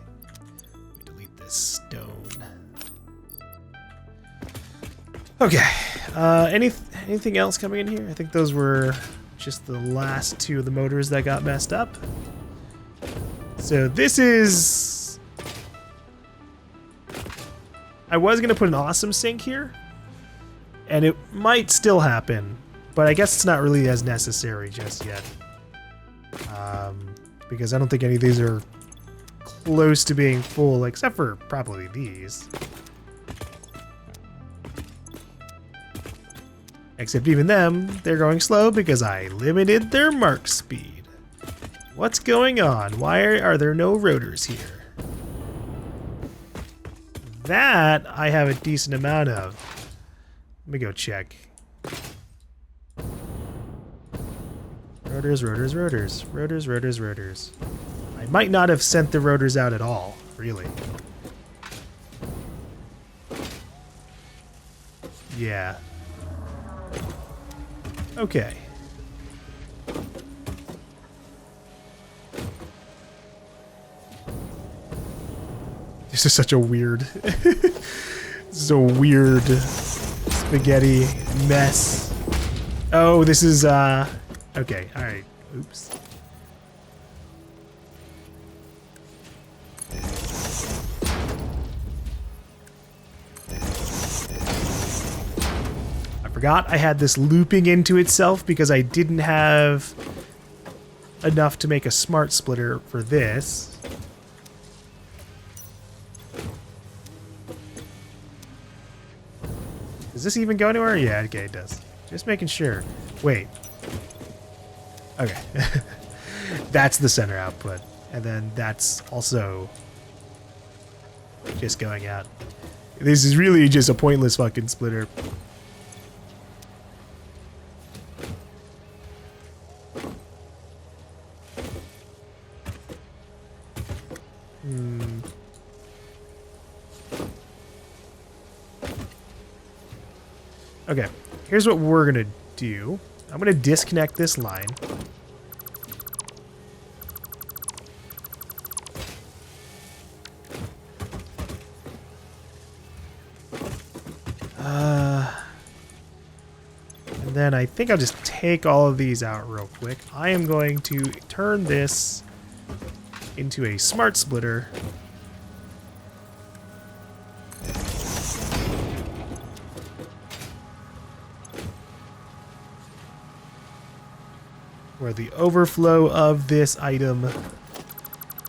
Let me delete this stone. Okay, anything else coming in here? I think those were just the last two of the motors that got messed up. So this is... I was going to put an awesome sink here, and it might still happen, but I guess it's not really as necessary just yet. Because I don't think any of these are close to being full, except for probably these. Except even them, they're going slow because I limited their mark speed. What's going on? Why are there no rotors here? That I have a decent amount of. Let me go check. Rotors, rotors, rotors. Rotors, rotors, rotors. I might not have sent the rotors out at all, really. Yeah. Okay. This is such a weird... This is a weird spaghetti mess. Oh, this is, okay, alright. Oops. Forgot I had this looping into itself because I didn't have enough to make a smart splitter for this. Does this even go anywhere? Yeah, okay, it does. Just making sure. Wait. Okay. That's the center output. And then that's also just going out. This is really just a pointless fucking splitter. Okay, here's what we're gonna do. I'm gonna disconnect this line. And then I think I'll just take all of these out real quick. I am going to turn this into a smart splitter. Where the overflow of this item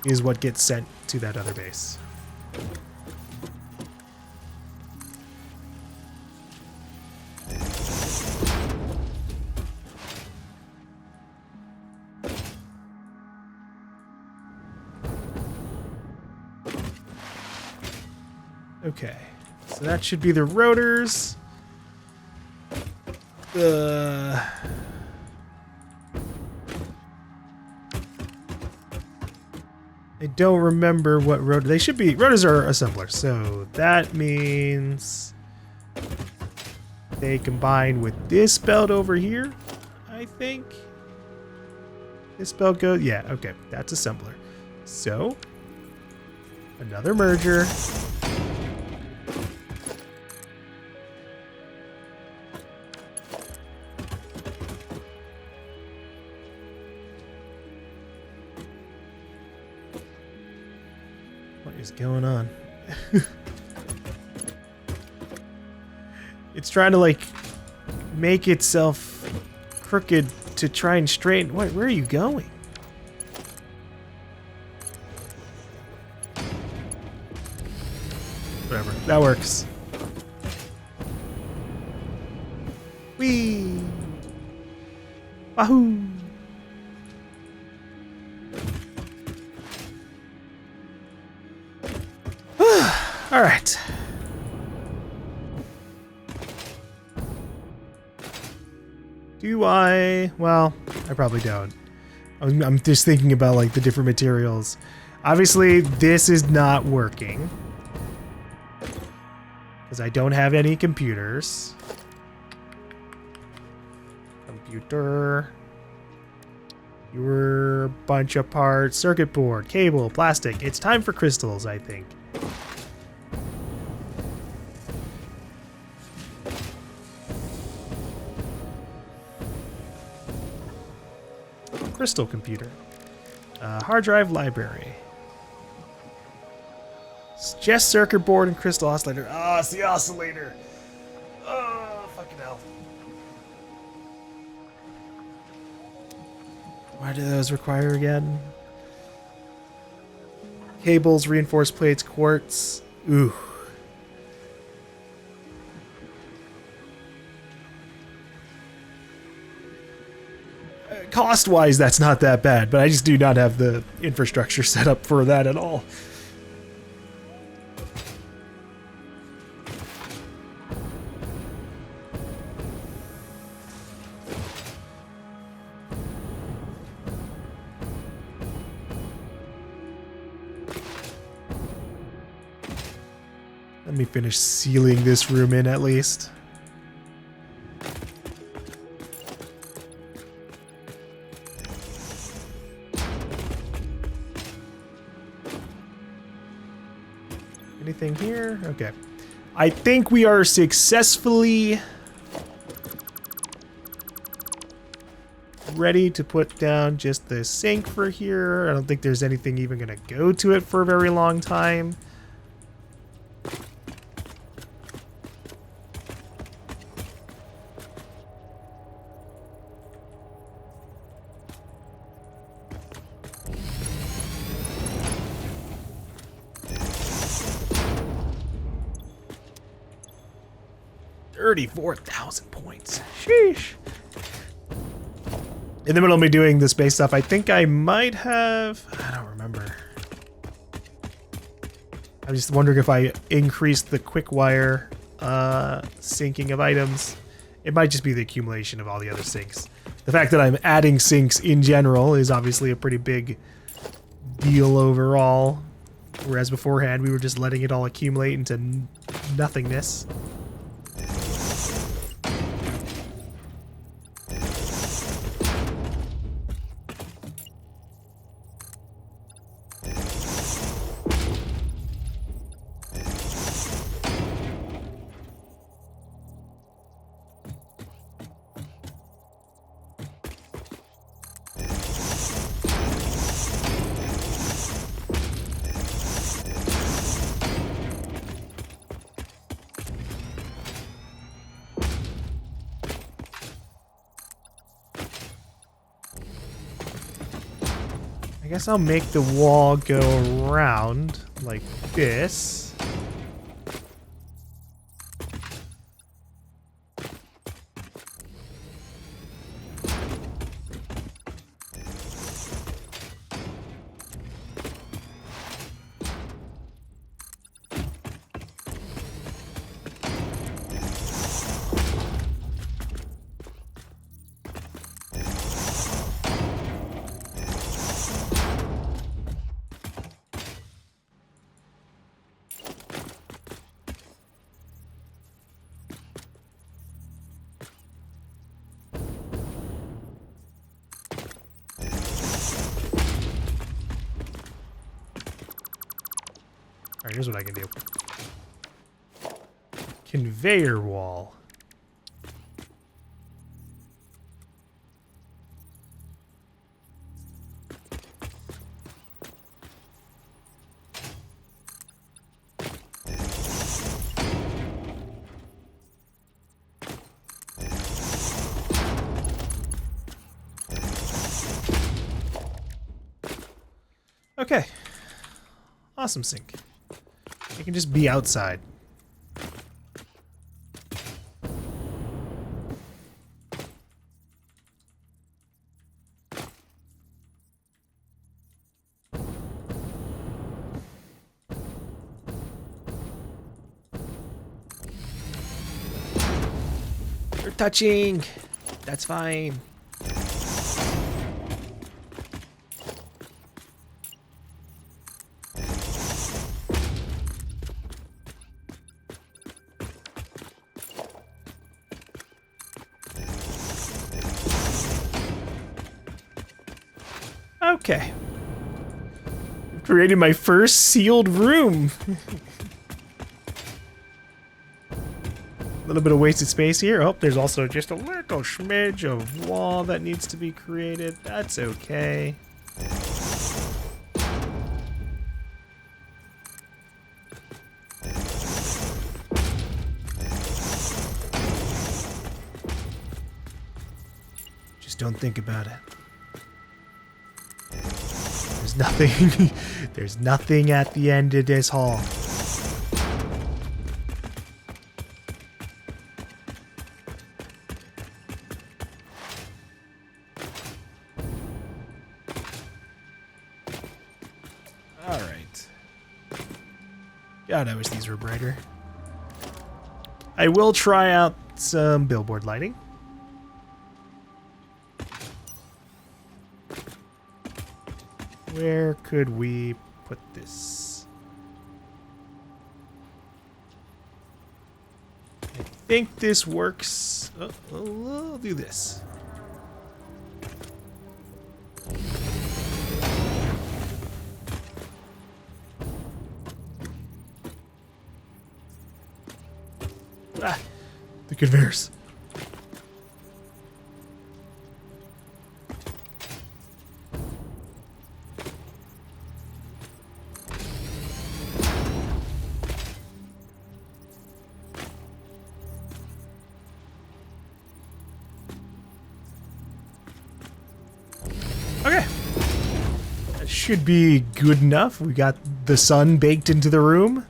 is what gets sent to that other base. Okay, so that should be the rotors. I don't remember what rotor. They should be. Rotors are assemblers, so that means they combine with this belt over here, I think. This belt goes. Yeah, okay, that's assembler. So, another merger. What is going on? It's trying to like make itself crooked to try and straighten. Wait, where are you going? Whatever, that works. Whee! Wahoo! All right. Do I? Well, I probably don't. I'm just thinking about like the different materials. Obviously, this is not working because I don't have any computers. Computer. Your bunch of parts, circuit board, cable, plastic. It's time for crystals, I think. Crystal computer. Hard drive library. It's just circuit board and crystal oscillator. Ah, it's the oscillator. Oh, fucking hell. What do those require again? Cables, reinforced plates, quartz. Ooh. Cost-wise, that's not that bad, but I just do not have the infrastructure set up for that at all. Let me finish sealing this room in at least. Anything here? Okay. I think we are successfully ready to put down just the sink for here. I don't think there's anything even gonna go to it for a very long time. $34,000 points. Sheesh. In the middle of me doing the space stuff, I think I might have... I don't remember. I'm just wondering if I increased the quick wire syncing of items. It might just be the accumulation of all the other syncs. The fact that I'm adding syncs in general is obviously a pretty big deal overall. Whereas beforehand, we were just letting it all accumulate into nothingness. I guess I'll make the wall go around like this. Alright, here's what I can do. Conveyor wall. Okay. Awesome sync. It can just be outside. You're touching. That's fine. Okay. I've created my first sealed room. A little bit of wasted space here. Oh, there's also just a little smidge of wall that needs to be created. That's okay. Just don't think about it. There's nothing. There's nothing at the end of this hall. All right. God, I wish these were brighter. I will try out some billboard lighting. Where could we put this? I think this works. Oh, we'll do this. Ah, the conveyors. Okay. That should be good enough. We got the sun baked into the room.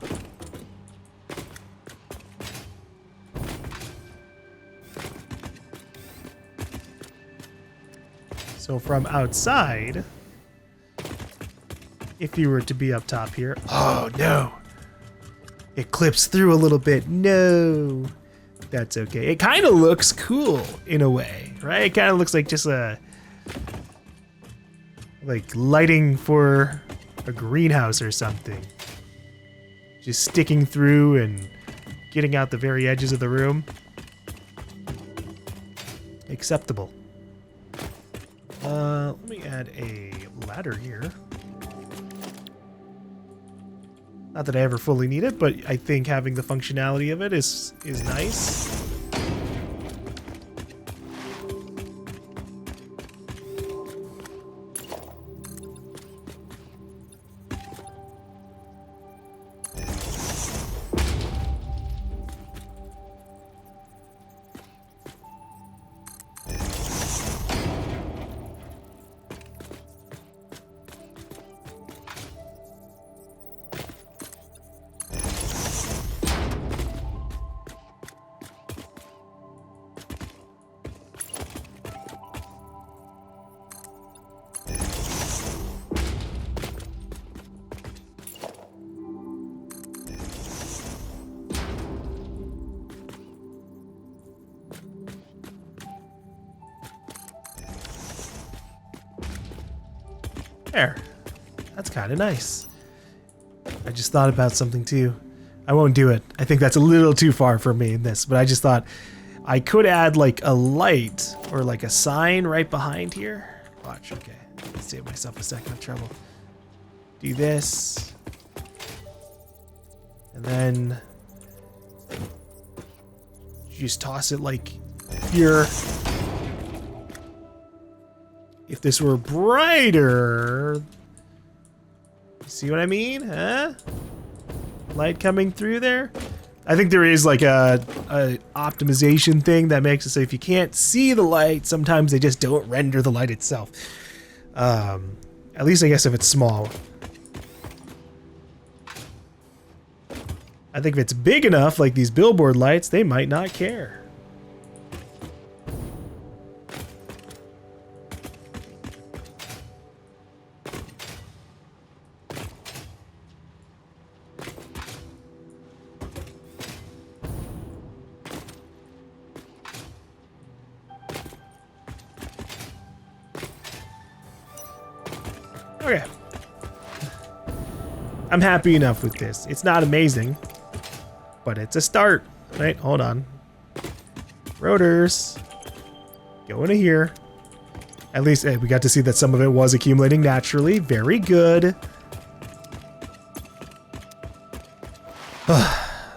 So from outside, if you were to be up top here, oh no, it clips through a little bit. No, that's okay. It kind of looks cool in a way, right? It kind of looks like just like lighting for a greenhouse or something. Just sticking through and getting out the very edges of the room. Acceptable. Let me add a ladder here. Not that I ever fully need it, but I think having the functionality of it is nice. There. That's kind of nice. I just thought about something too. I won't do it. I think that's a little too far for me in this, but I just thought I could add like a light or like a sign right behind here. Watch, okay. Save myself a second of trouble. Do this. And then just toss it like here. If this were brighter, see what I mean? Huh? Light coming through there. I think there is like a optimization thing that makes it so if you can't see the light, sometimes they just don't render the light itself. At least I guess if it's small. I think if it's big enough, like these billboard lights, they might not care. Okay. I'm happy enough with this. It's not amazing, but it's a start. Right, hold on. Rotors. Go into here. At least we got to see that some of it was accumulating naturally. Very good.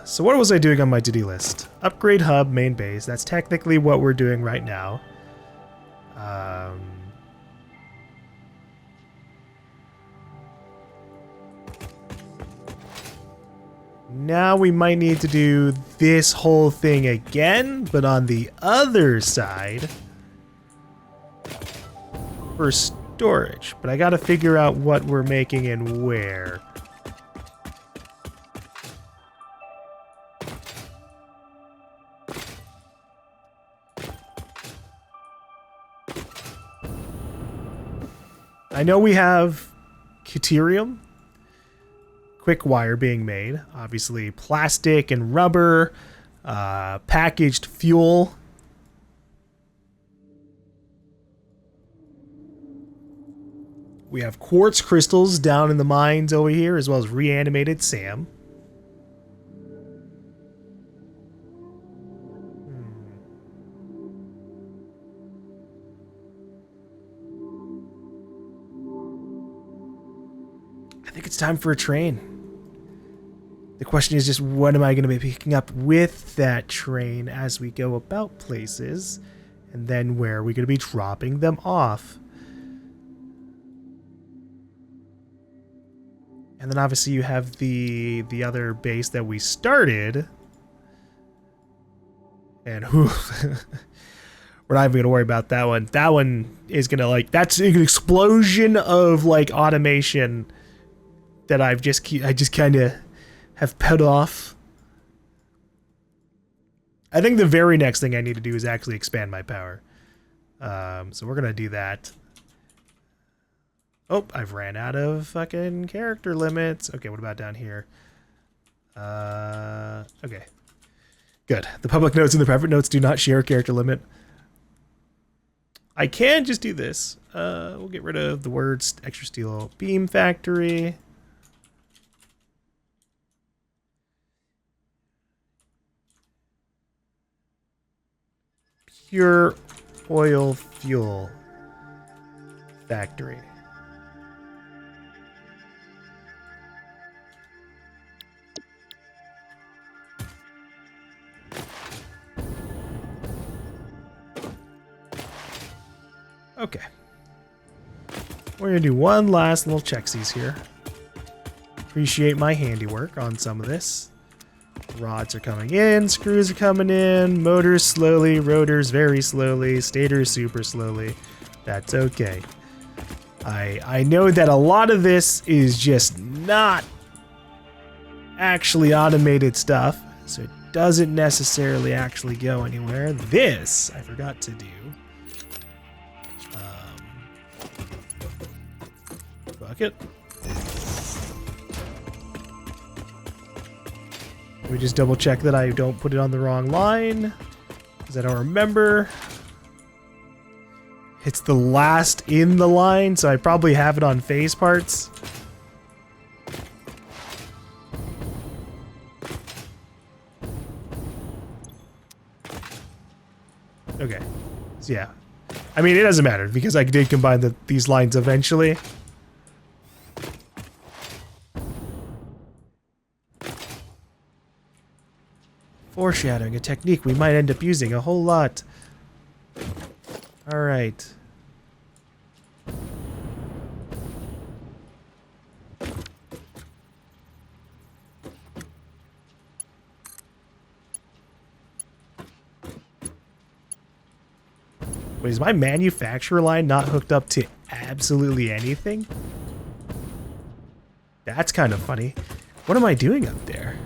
So what was I doing on my to-do list? Upgrade hub, main base. That's technically what we're doing right now. Now we might need to do this whole thing again, but on the other side for storage. But I gotta figure out what we're making and where. I know we have Deuterium. Quick wire being made, obviously plastic and rubber, packaged fuel. We have quartz crystals down in the mines over here, as well as reanimated SAM. I think it's time for a train. The question is just what am I going to be picking up with that train as we go about places, and then where are we going to be dropping them off? And then obviously you have the other base that we started, and whew, we're not even going to worry about that one. That one is going to like, that's an explosion of like automation that I just kind of have put off. I think the very next thing I need to do is actually expand my power. So we're gonna do that. Oh, I've ran out of fucking character limits. Okay, what about down here? Okay. Good. The public notes and the private notes do not share a character limit. I can just do this. We'll get rid of the words extra steel beam factory. Pure oil fuel factory. Okay. We're gonna do one last little checksies here. Appreciate my handiwork on some of this. Rods are coming in, screws are coming in, motors slowly, rotors very slowly, stators super slowly. That's okay. I know that a lot of this is just not actually automated stuff, so it doesn't necessarily actually go anywhere. This I forgot to do. Bucket. Let me just double check that I don't put it on the wrong line, because I don't remember. It's the last in the line, so I probably have it on phase parts. Okay. So yeah. I mean, it doesn't matter because I did combine these lines eventually. Foreshadowing, a technique we might end up using a whole lot. Alright. Wait, is my manufacturer line not hooked up to absolutely anything? That's kind of funny. What am I doing up there?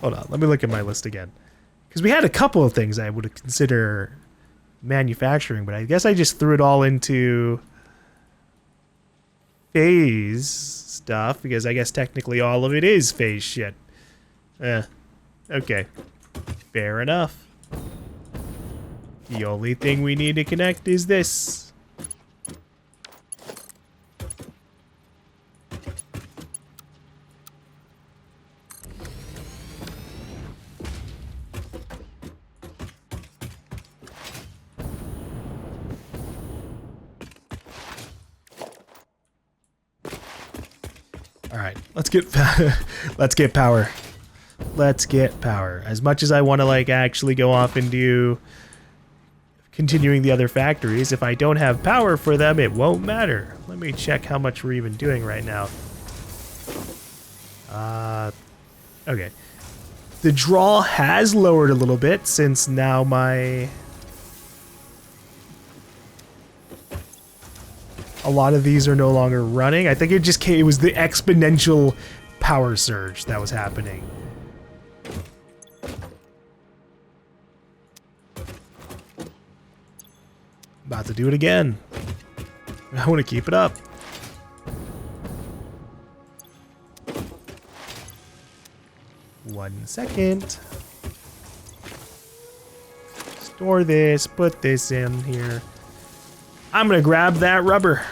Hold on, let me look at my list again. Because we had a couple of things I would consider manufacturing, but I guess I just threw it all into phase stuff, because I guess technically all of it is phase shit. Okay. Fair enough. The only thing we need to connect is this. All right, let's get let's get power. Let's get power. As much as I want to like actually go off and do continuing the other factories, if I don't have power for them, it won't matter. Let me check how much we're even doing right now. Okay. The draw has lowered a little bit since now a lot of these are no longer running. I think it was the exponential power surge that was happening. About to do it again. I want to keep it up. One second. Store this, put this in here. I'm gonna grab that rubber.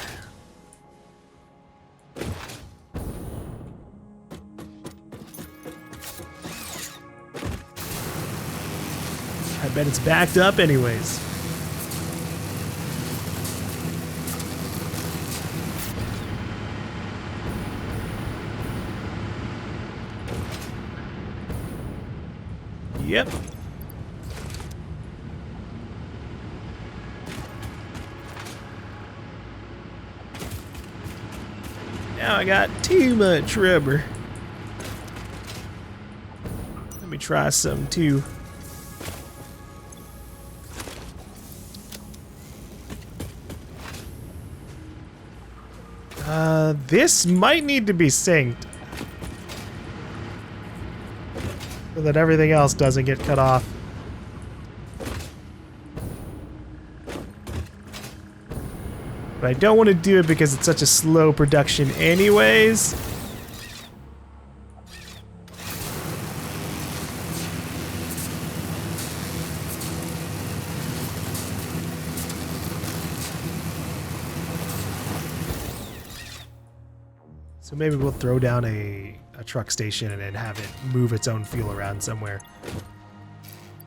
I bet it's backed up anyways. Yep. Now I got too much rubber. Let me try some too. This might need to be synced so that everything else doesn't get cut off. But I don't want to do it because it's such a slow production anyways. So maybe we'll throw down a truck station and then have it move its own fuel around somewhere.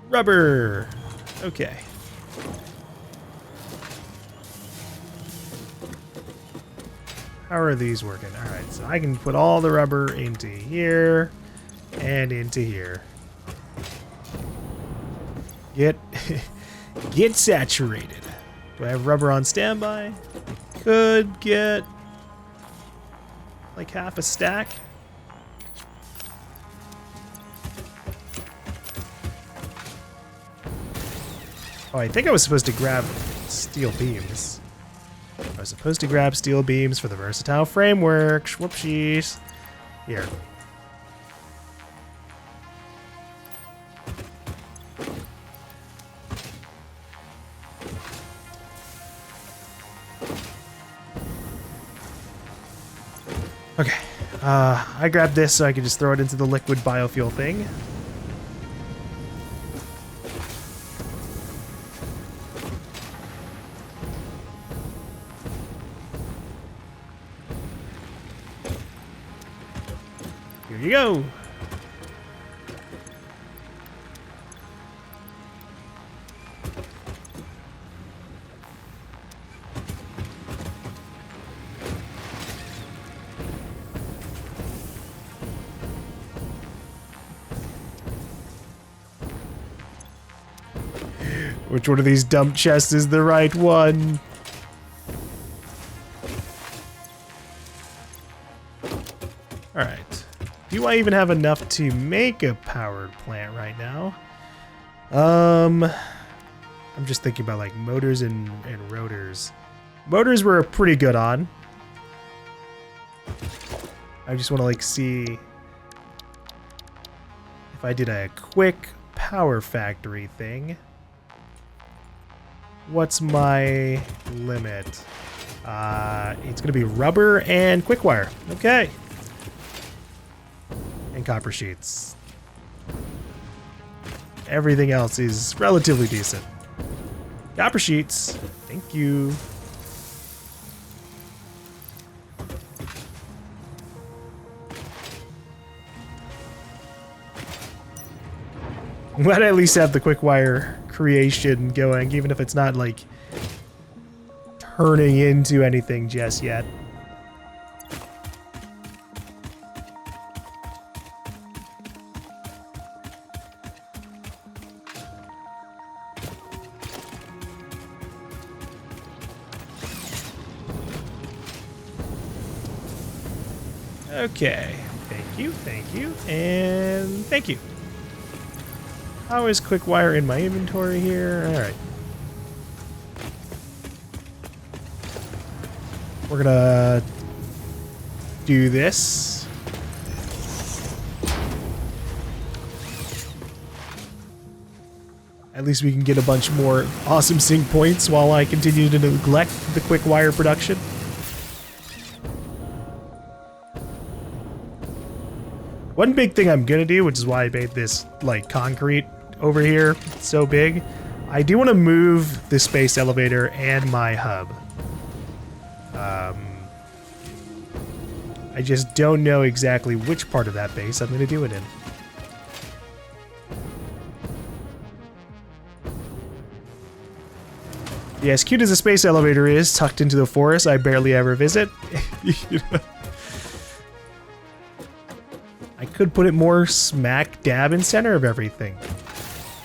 Rubber! Okay. How are these working? Alright, so I can put all the rubber into here and into here. Get get saturated. Do I have rubber on standby? Could get like half a stack. Oh, I think I was supposed to grab steel beams. I was supposed to grab steel beams for the versatile framework. Whoopsies. Here. Okay. I grabbed this so I could just throw it into the liquid biofuel thing. Here you go. Which one of these dump chests is the right one? Alright. Do I even have enough to make a powered plant right now? I'm just thinking about like motors and rotors. Motors we're pretty good on. I just want to like see if I did a quick power factory thing. What's my limit? It's gonna be rubber and quick wire. Okay. And copper sheets. Everything else is relatively decent. Copper sheets. Thank you. I'm glad I at least have the quick wire creation going, even if it's not like turning into anything just yet. Okay, thank you, and thank you. How is quick wire in my inventory here? Alright. We're gonna do this. At least we can get a bunch more awesome sync points while I continue to neglect the quick wire production. One big thing I'm gonna do, which is why I made this like concrete over here so big, I do want to move the space elevator and my hub. I just don't know exactly which part of that base I'm gonna do it in. Yeah, as cute as the space elevator is, tucked into the forest I barely ever visit. You know? I could put it more smack dab in center of everything.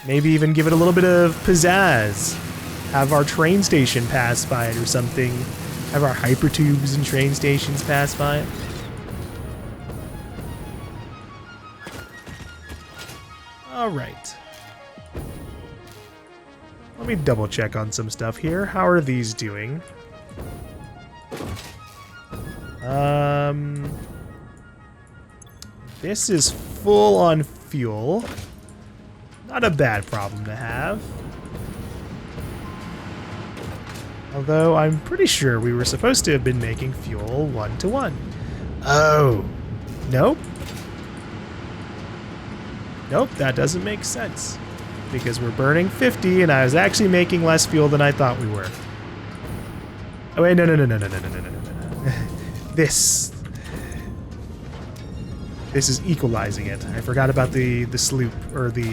Maybe even give it a little bit of pizzazz. Have our train station pass by it or something. Have our hypertubes and train stations pass by it. Alright. Let me double check on some stuff here. How are these doing? This is full on fuel. Not a bad problem to have. Although I'm pretty sure we were supposed to have been making fuel 1-to-1. Oh, nope. Nope, that doesn't make sense. Because we're burning 50 and I was actually making less fuel than I thought we were. Oh wait, no. This is equalizing it. I forgot about the sloop, or the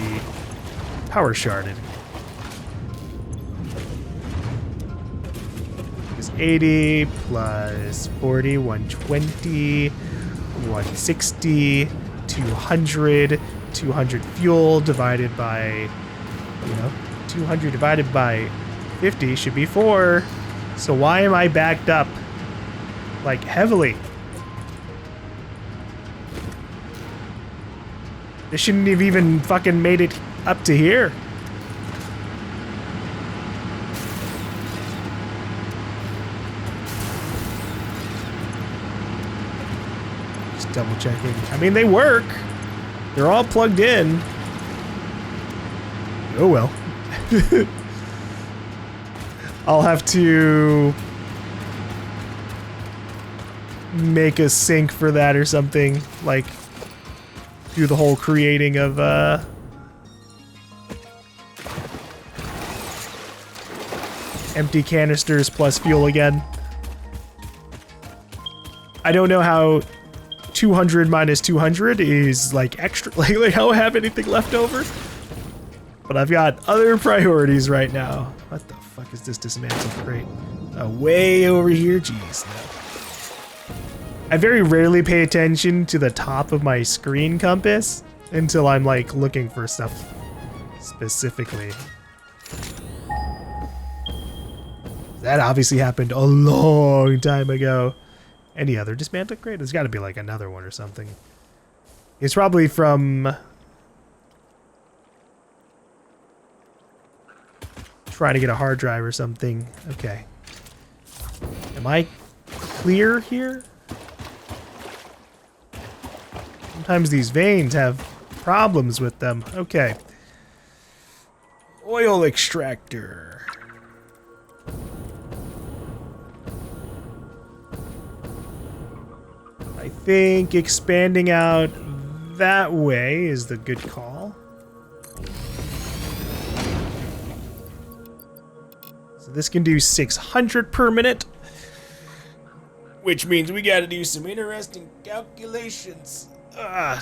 power sharded. It's 80 plus 40, 120, 160, 200, 200 fuel divided by, you know, 200 divided by 50 should be 4. So why am I backed up, like, heavily? This shouldn't have even fucking made it up to here. Just double checking. I mean, they work. They're all plugged in. Oh well. I'll have to make a sync for that or something, like do the whole creating of empty canisters plus fuel again. I don't know how 200 minus 200 is like extra. Like I don't have anything left over. But I've got other priorities right now. What the fuck is this dismantle crate? Way over here? Jeez, no. I very rarely pay attention to the top of my screen compass until I'm like looking for stuff specifically. That obviously happened a long time ago. Any other dismantle crate? There's got to be like another one or something. It's probably from trying to get a hard drive or something. Okay. Am I clear here? Sometimes these veins have problems with them. Okay. Oil extractor. I think expanding out that way is the good call. So this can do 600 per minute, which means we gotta do some interesting calculations to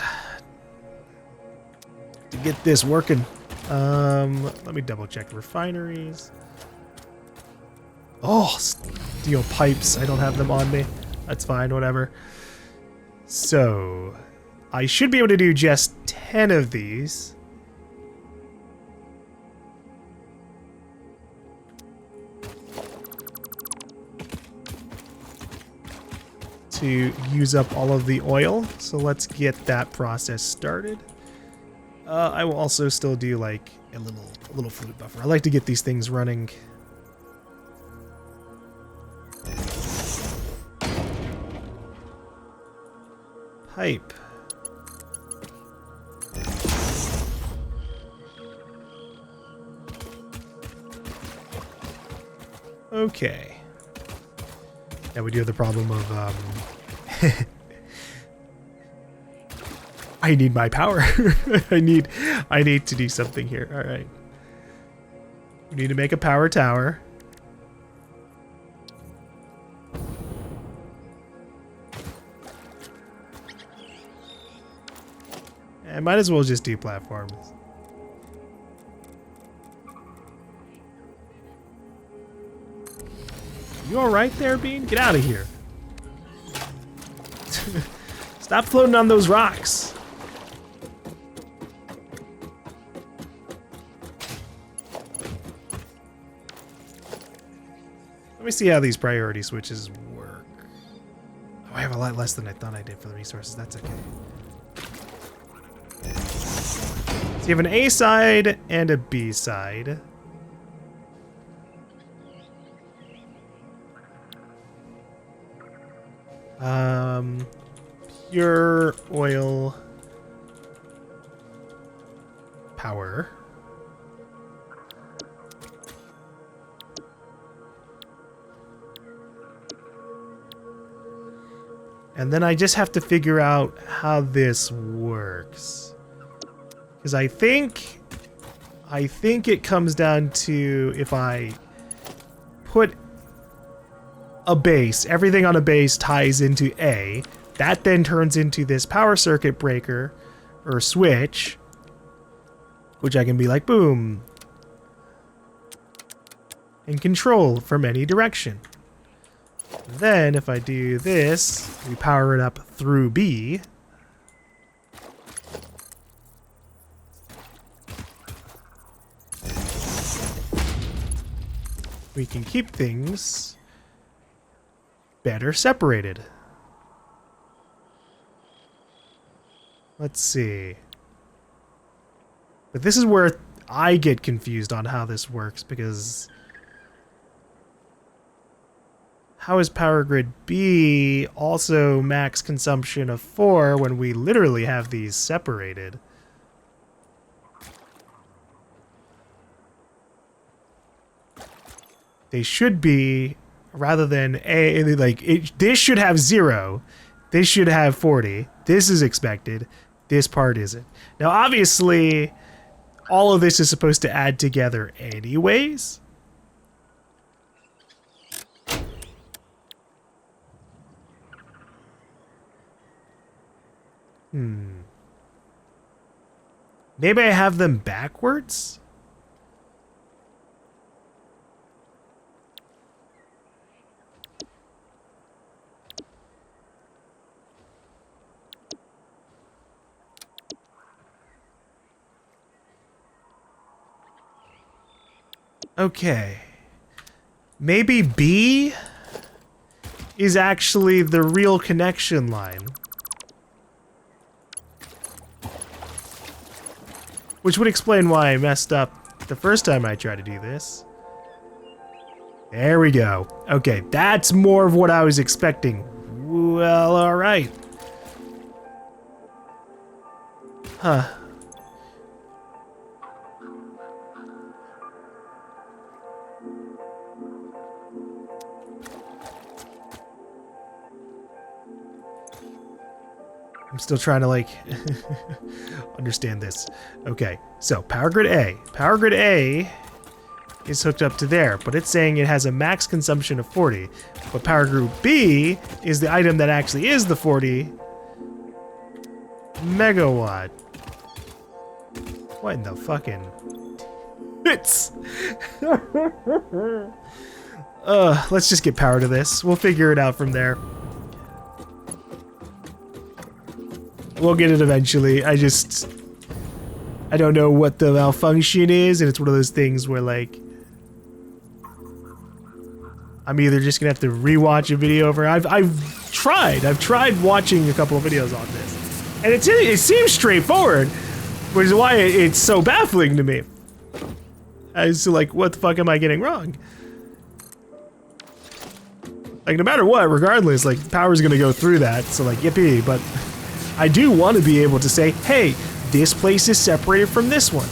get this working. Let me double check refineries. Oh, steel pipes. I don't have them on me. That's fine, whatever. So, I should be able to do just 10 of these. To use up all of the oil. So let's get that process started. I will also still do like a little fluid buffer. I like to get these things running. Pipe. Okay. Now we do have the problem of I need my power. I need to do something here. All right. We need to make a power tower. I might as well just do platforms. You all right there, Bean? Get out of here. Stop floating on those rocks. Let me see how these priority switches work. Oh, I have a lot less than I thought I did for the resources. That's okay. So you have an A side and a B side. Pure oil power. And then I just have to figure out how this works. Because I think it comes down to if I put a base, everything on a base ties into A, that then turns into this power circuit breaker or switch, which I can be like, boom, and control from any direction. Then if I do this, we power it up through B. We can keep things better separated. Let's see. But this is where I get confused on how this works, because how is power grid B also max consumption of 4 when we literally have these separated? They should be, rather than A, like, this should have 0. This should have 40. This is expected. This part isn't. Now, obviously, all of this is supposed to add together anyways. Maybe I have them backwards? Okay. Maybe B is actually the real connection line. Which would explain why I messed up the first time I tried to do this. There we go. Okay, that's more of what I was expecting. Well, alright. Huh. I'm still trying to, like, understand this. Okay, so power grid A. Power grid A is hooked up to there, but it's saying it has a max consumption of 40. But power grid B is the item that actually is the 40 megawatt. What in the fucking... It's... let's just get power to this. We'll figure it out from there. We'll get it eventually. I don't know what the malfunction is, and it's one of those things where, like, I'm either just gonna have to rewatch a video over. I've tried watching a couple of videos on this, and it seems straightforward, which is why it's so baffling to me. As to, like, what the fuck am I getting wrong? Like, no matter what, regardless, like, power's gonna go through that, so, like, yippee, but I do want to be able to say, hey, this place is separated from this one.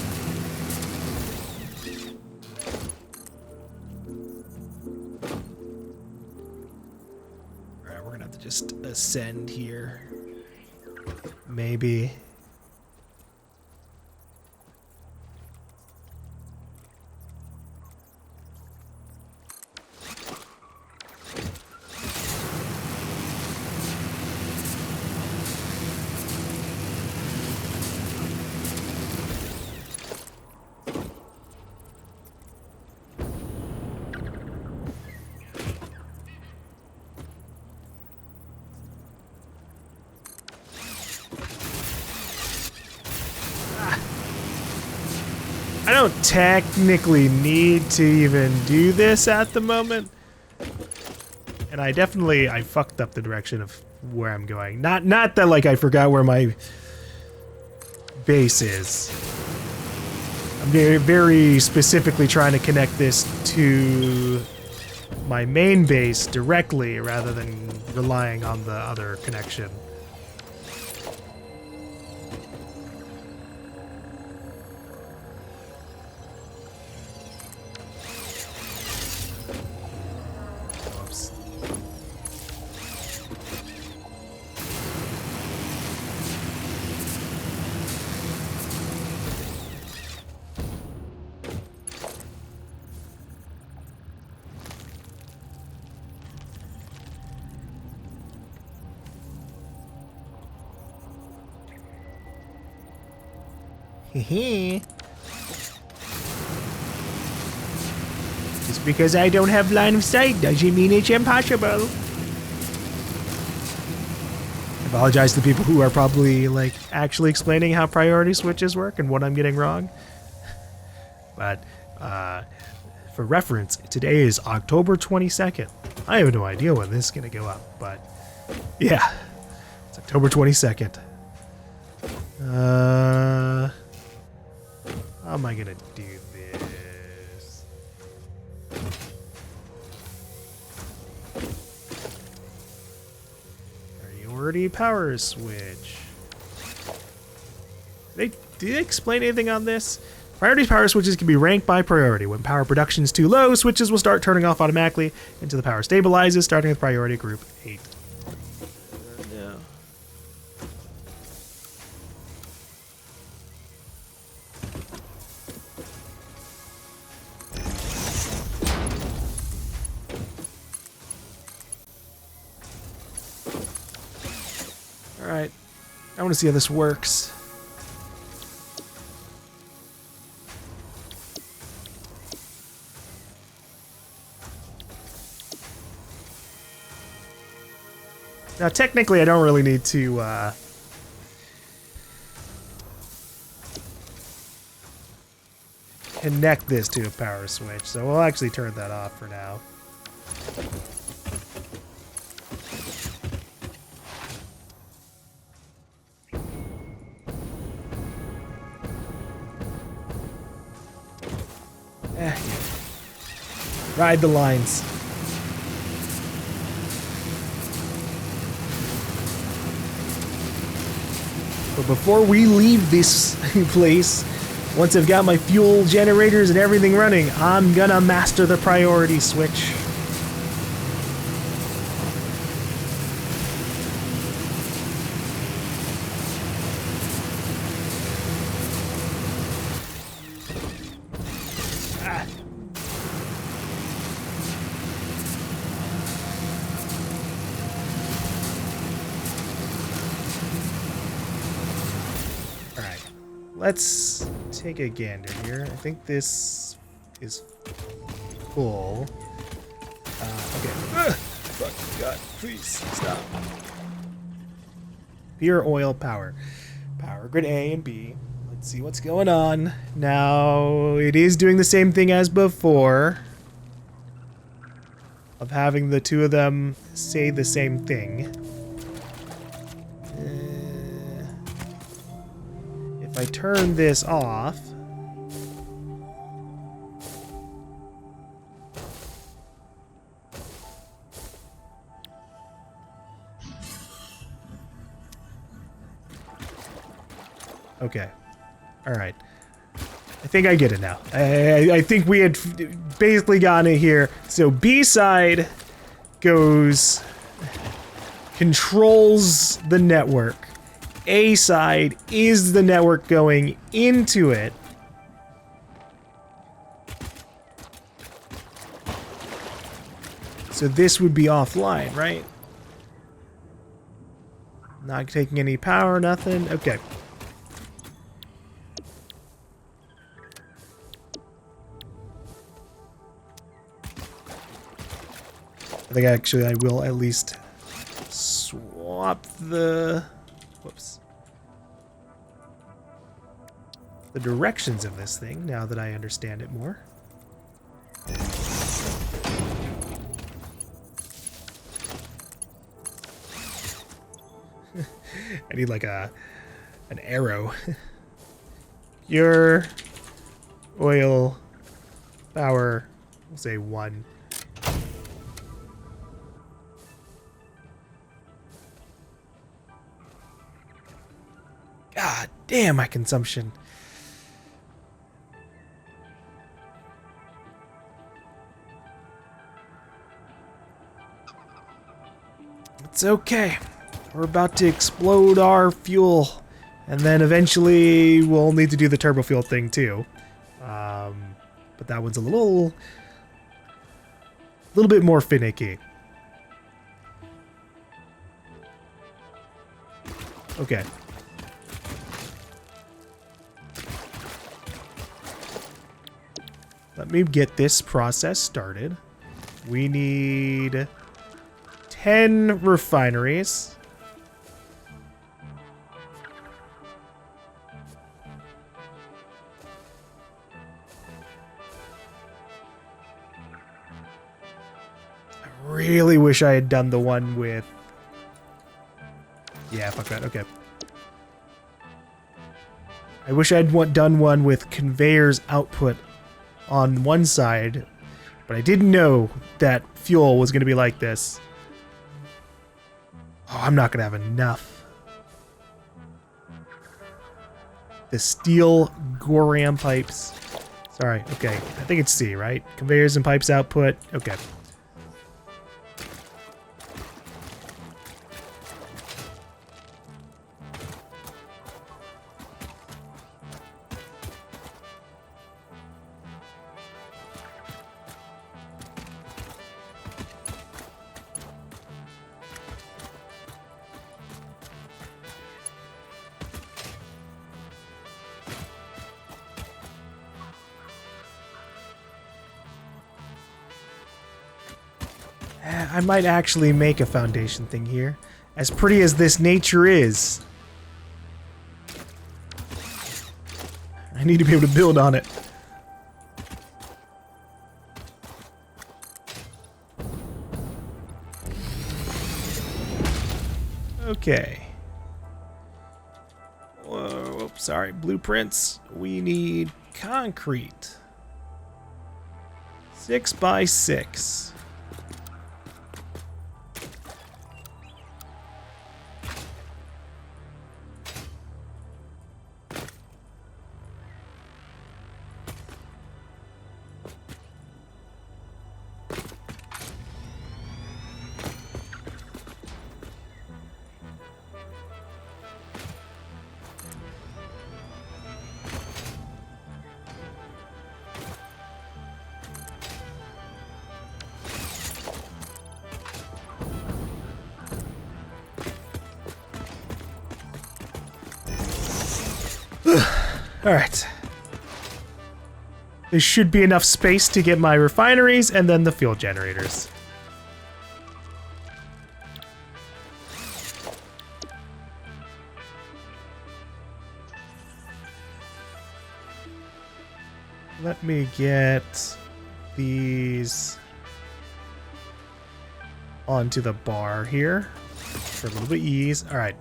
Alright, we're gonna have to just ascend here. Maybe. I don't technically need to even do this at the moment. And I fucked up the direction of where I'm going. Not that, like, I forgot where my base is. I'm very specifically trying to connect this to my main base directly rather than relying on the other connection. Just because I don't have line of sight doesn't mean it's impossible. I apologize to people who are probably, like, actually explaining how priority switches work and what I'm getting wrong. But for reference, today is October 22nd. I have no idea when this is gonna go up, but yeah, it's October 22nd. How am I gonna do this? Priority power switch. Do they explain anything on this? Priority power switches can be ranked by priority. When power production is too low, switches will start turning off automatically until the power stabilizes, starting with priority group 8. No. Alright. I want to see how this works. Now, technically, I don't really need to connect this to a power switch, so we'll actually turn that off for now. Ride the lines. But before we leave this place, once I've got my fuel generators and everything running, I'm gonna master the priority switch. Let's take a gander here. I think this is full. Okay. Fuck, God, please stop. Pure oil power. Power grid A and B. Let's see what's going on. Now, it is doing the same thing as before, of having the two of them say the same thing. If I turn this off, okay, all right. I think I get it now. I think we had basically gotten it here. So B side controls the network. A side is the network going into it. So this would be offline, right? Not taking any power, nothing. Okay. I think actually I will at least swap the... Whoops. The directions of this thing, now that I understand it more. I need like an arrow. Pure oil power, we'll say 1. God damn my consumption. It's okay. We're about to explode our fuel. And then eventually we'll need to do the turbo fuel thing too. But that one's a little bit more finicky. Okay. Let me get this process started. We need 10 refineries. I really wish I had done the one with... Yeah, fuck that. Okay. I wish I'd done one with conveyors output on one side, but I didn't know that fuel was going to be like this. Oh, I'm not going to have enough. The steel GaLm pipes. Sorry, okay. I think it's C, right? Conveyors and pipes output. Okay. I might actually make a foundation thing here. As pretty as this nature is, I need to be able to build on it. Okay. Whoa, sorry, blueprints. We need concrete. 6 by 6. Alright. There should be enough space to get my refineries and then the fuel generators. Let me get these onto the bar here for a little bit of ease. Alright.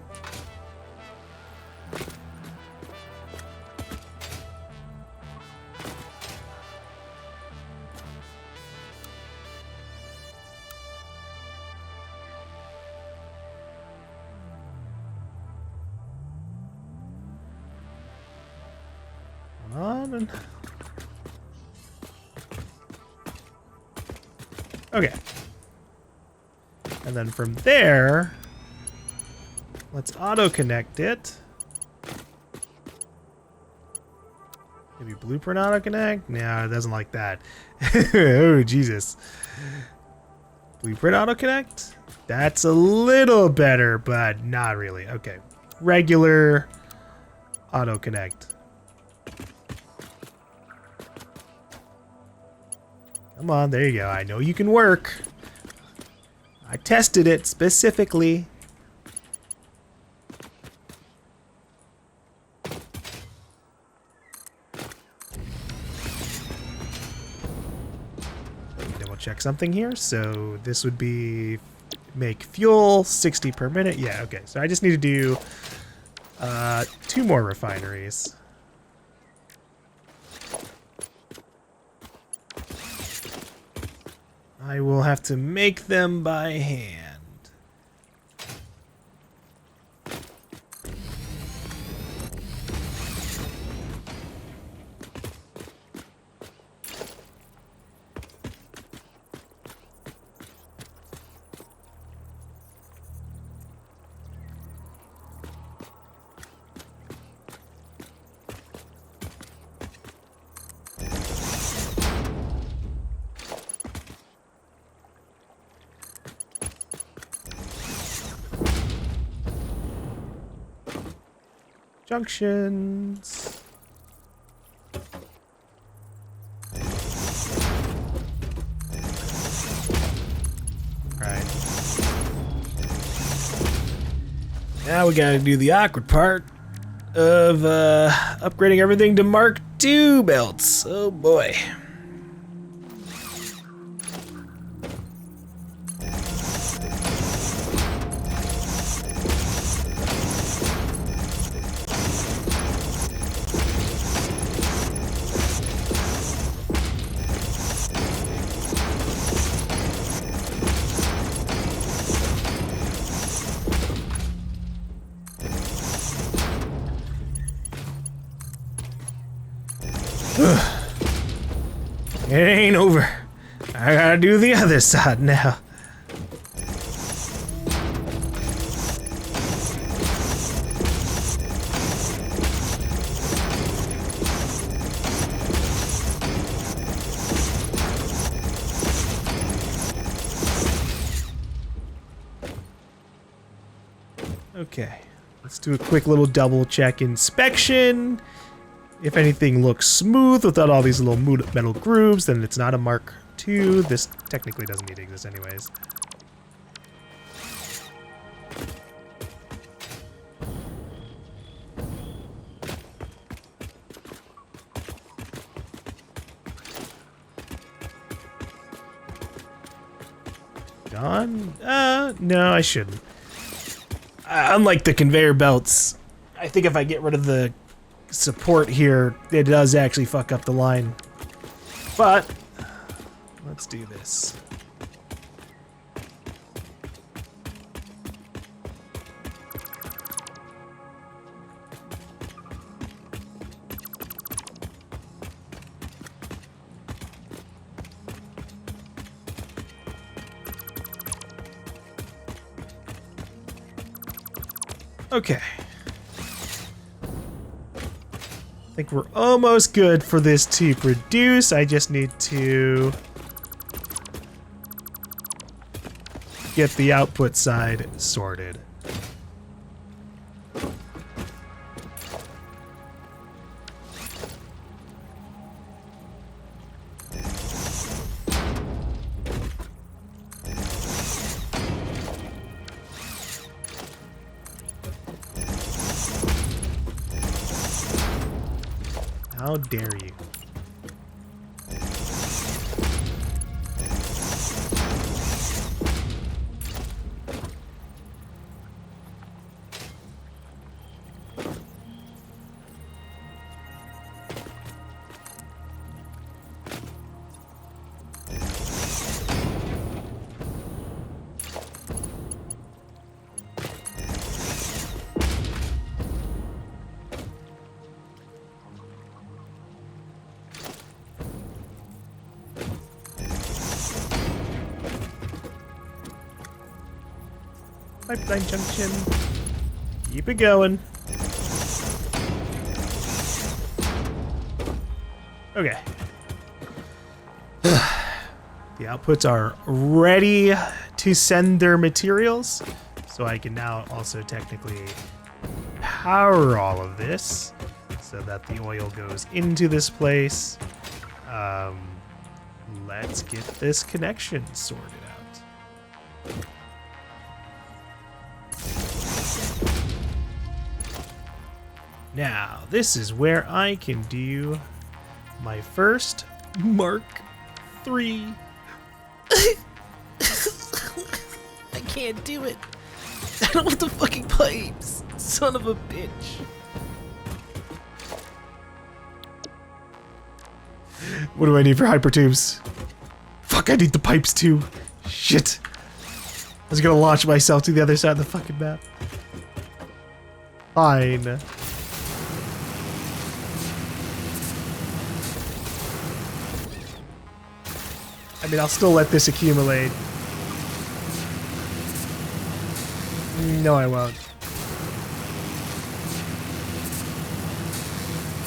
Okay. And then from there, let's auto-connect it. Maybe blueprint auto-connect? No, it doesn't like that. Oh, Jesus. Blueprint auto-connect? That's a little better, but not really. Okay. Regular auto-connect. Come on, there you go. I know you can work. I tested it specifically. Double check something here. So this would be make fuel 60 per minute. Yeah, okay. So I just need to do 2 more refineries. I will have to make them by hand. Junctions. Alright. Now we gotta do the awkward part of upgrading everything to Mark II belts. Oh boy. It ain't over. I gotta do the other side now. Okay, let's do a quick little double check inspection. If anything looks smooth without all these little metal grooves, then it's not a Mark 2. This technically doesn't need to exist anyways. Gone? No, I shouldn't. Unlike the conveyor belts, I think if I get rid of the support here, it does actually fuck up the line. But let's do this. Okay. I think we're almost good for this to produce. I just need to get the output side sorted. How dare you? Pipeline junction. Keep it going. Okay. The outputs are ready to send their materials, so I can now also technically power all of this so that the oil goes into this place. Let's get this connection sorted out. Now, this is where I can do my first Mark III. I can't do it. I don't want the fucking pipes. Son of a bitch. What do I need for hypertubes? Fuck, I need the pipes too. Shit. I was gonna launch myself to the other side of the fucking map. Fine. I mean, I'll still let this accumulate. No, I won't.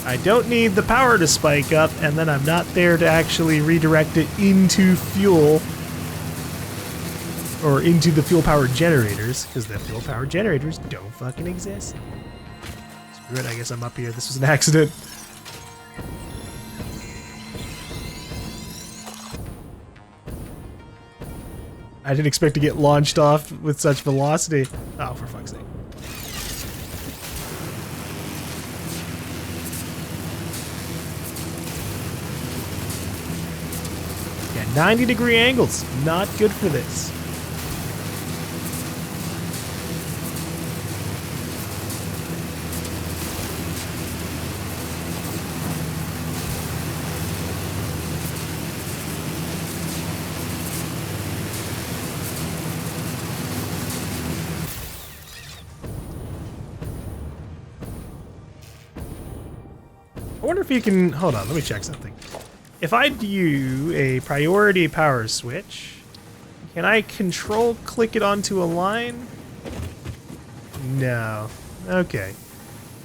I don't need the power to spike up, and then I'm not there to actually redirect it into fuel. Or into the fuel-powered generators, because the fuel-powered generators don't fucking exist. Screw it, I guess I'm up here. This was an accident. I didn't expect to get launched off with such velocity. Oh, for fuck's sake. Yeah, 90-degree angles. Not good for this. I wonder if you can, hold on, let me check something. If I do a priority power switch, can I control click it onto a line? No. Okay.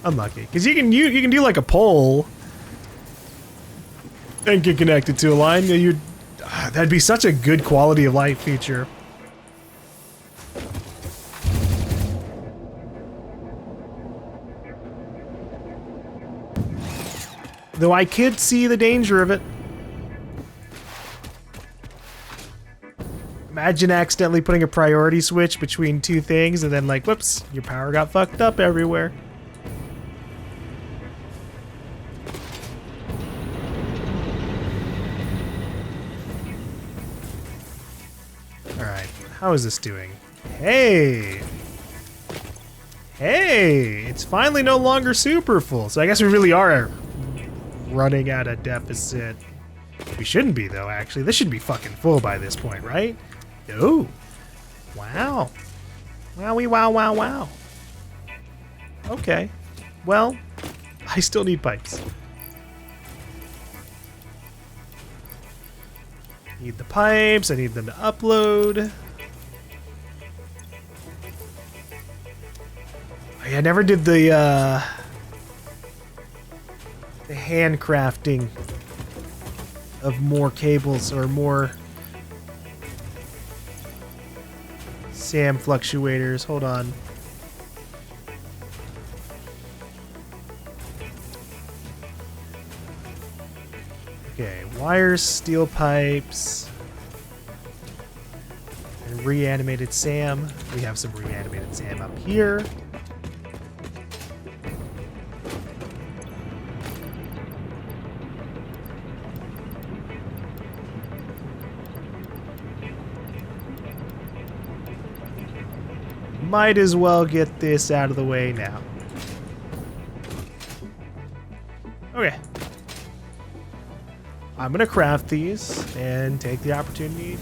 Unlucky. Because you can do like a pole and get connected to a line. That'd be such a good quality of life feature. Though I could see the danger of it. Imagine accidentally putting a priority switch between two things and then like, whoops, your power got fucked up everywhere. Alright, how is this doing? Hey! Hey! It's finally no longer super full, so I guess we really are running at a deficit. We shouldn't be, though, actually. This should be fucking full by this point, right? Oh! Wow. Wowie wow wow wow. Okay. Well, I still need pipes. Need the pipes, I need them to upload. Oh, yeah, I never did the handcrafting of more cables or more SAM fluctuators. Hold on. Okay, wires, steel pipes, and reanimated SAM. We have some reanimated SAM up here. Might as well get this out of the way now. Okay. I'm gonna craft these and take the opportunity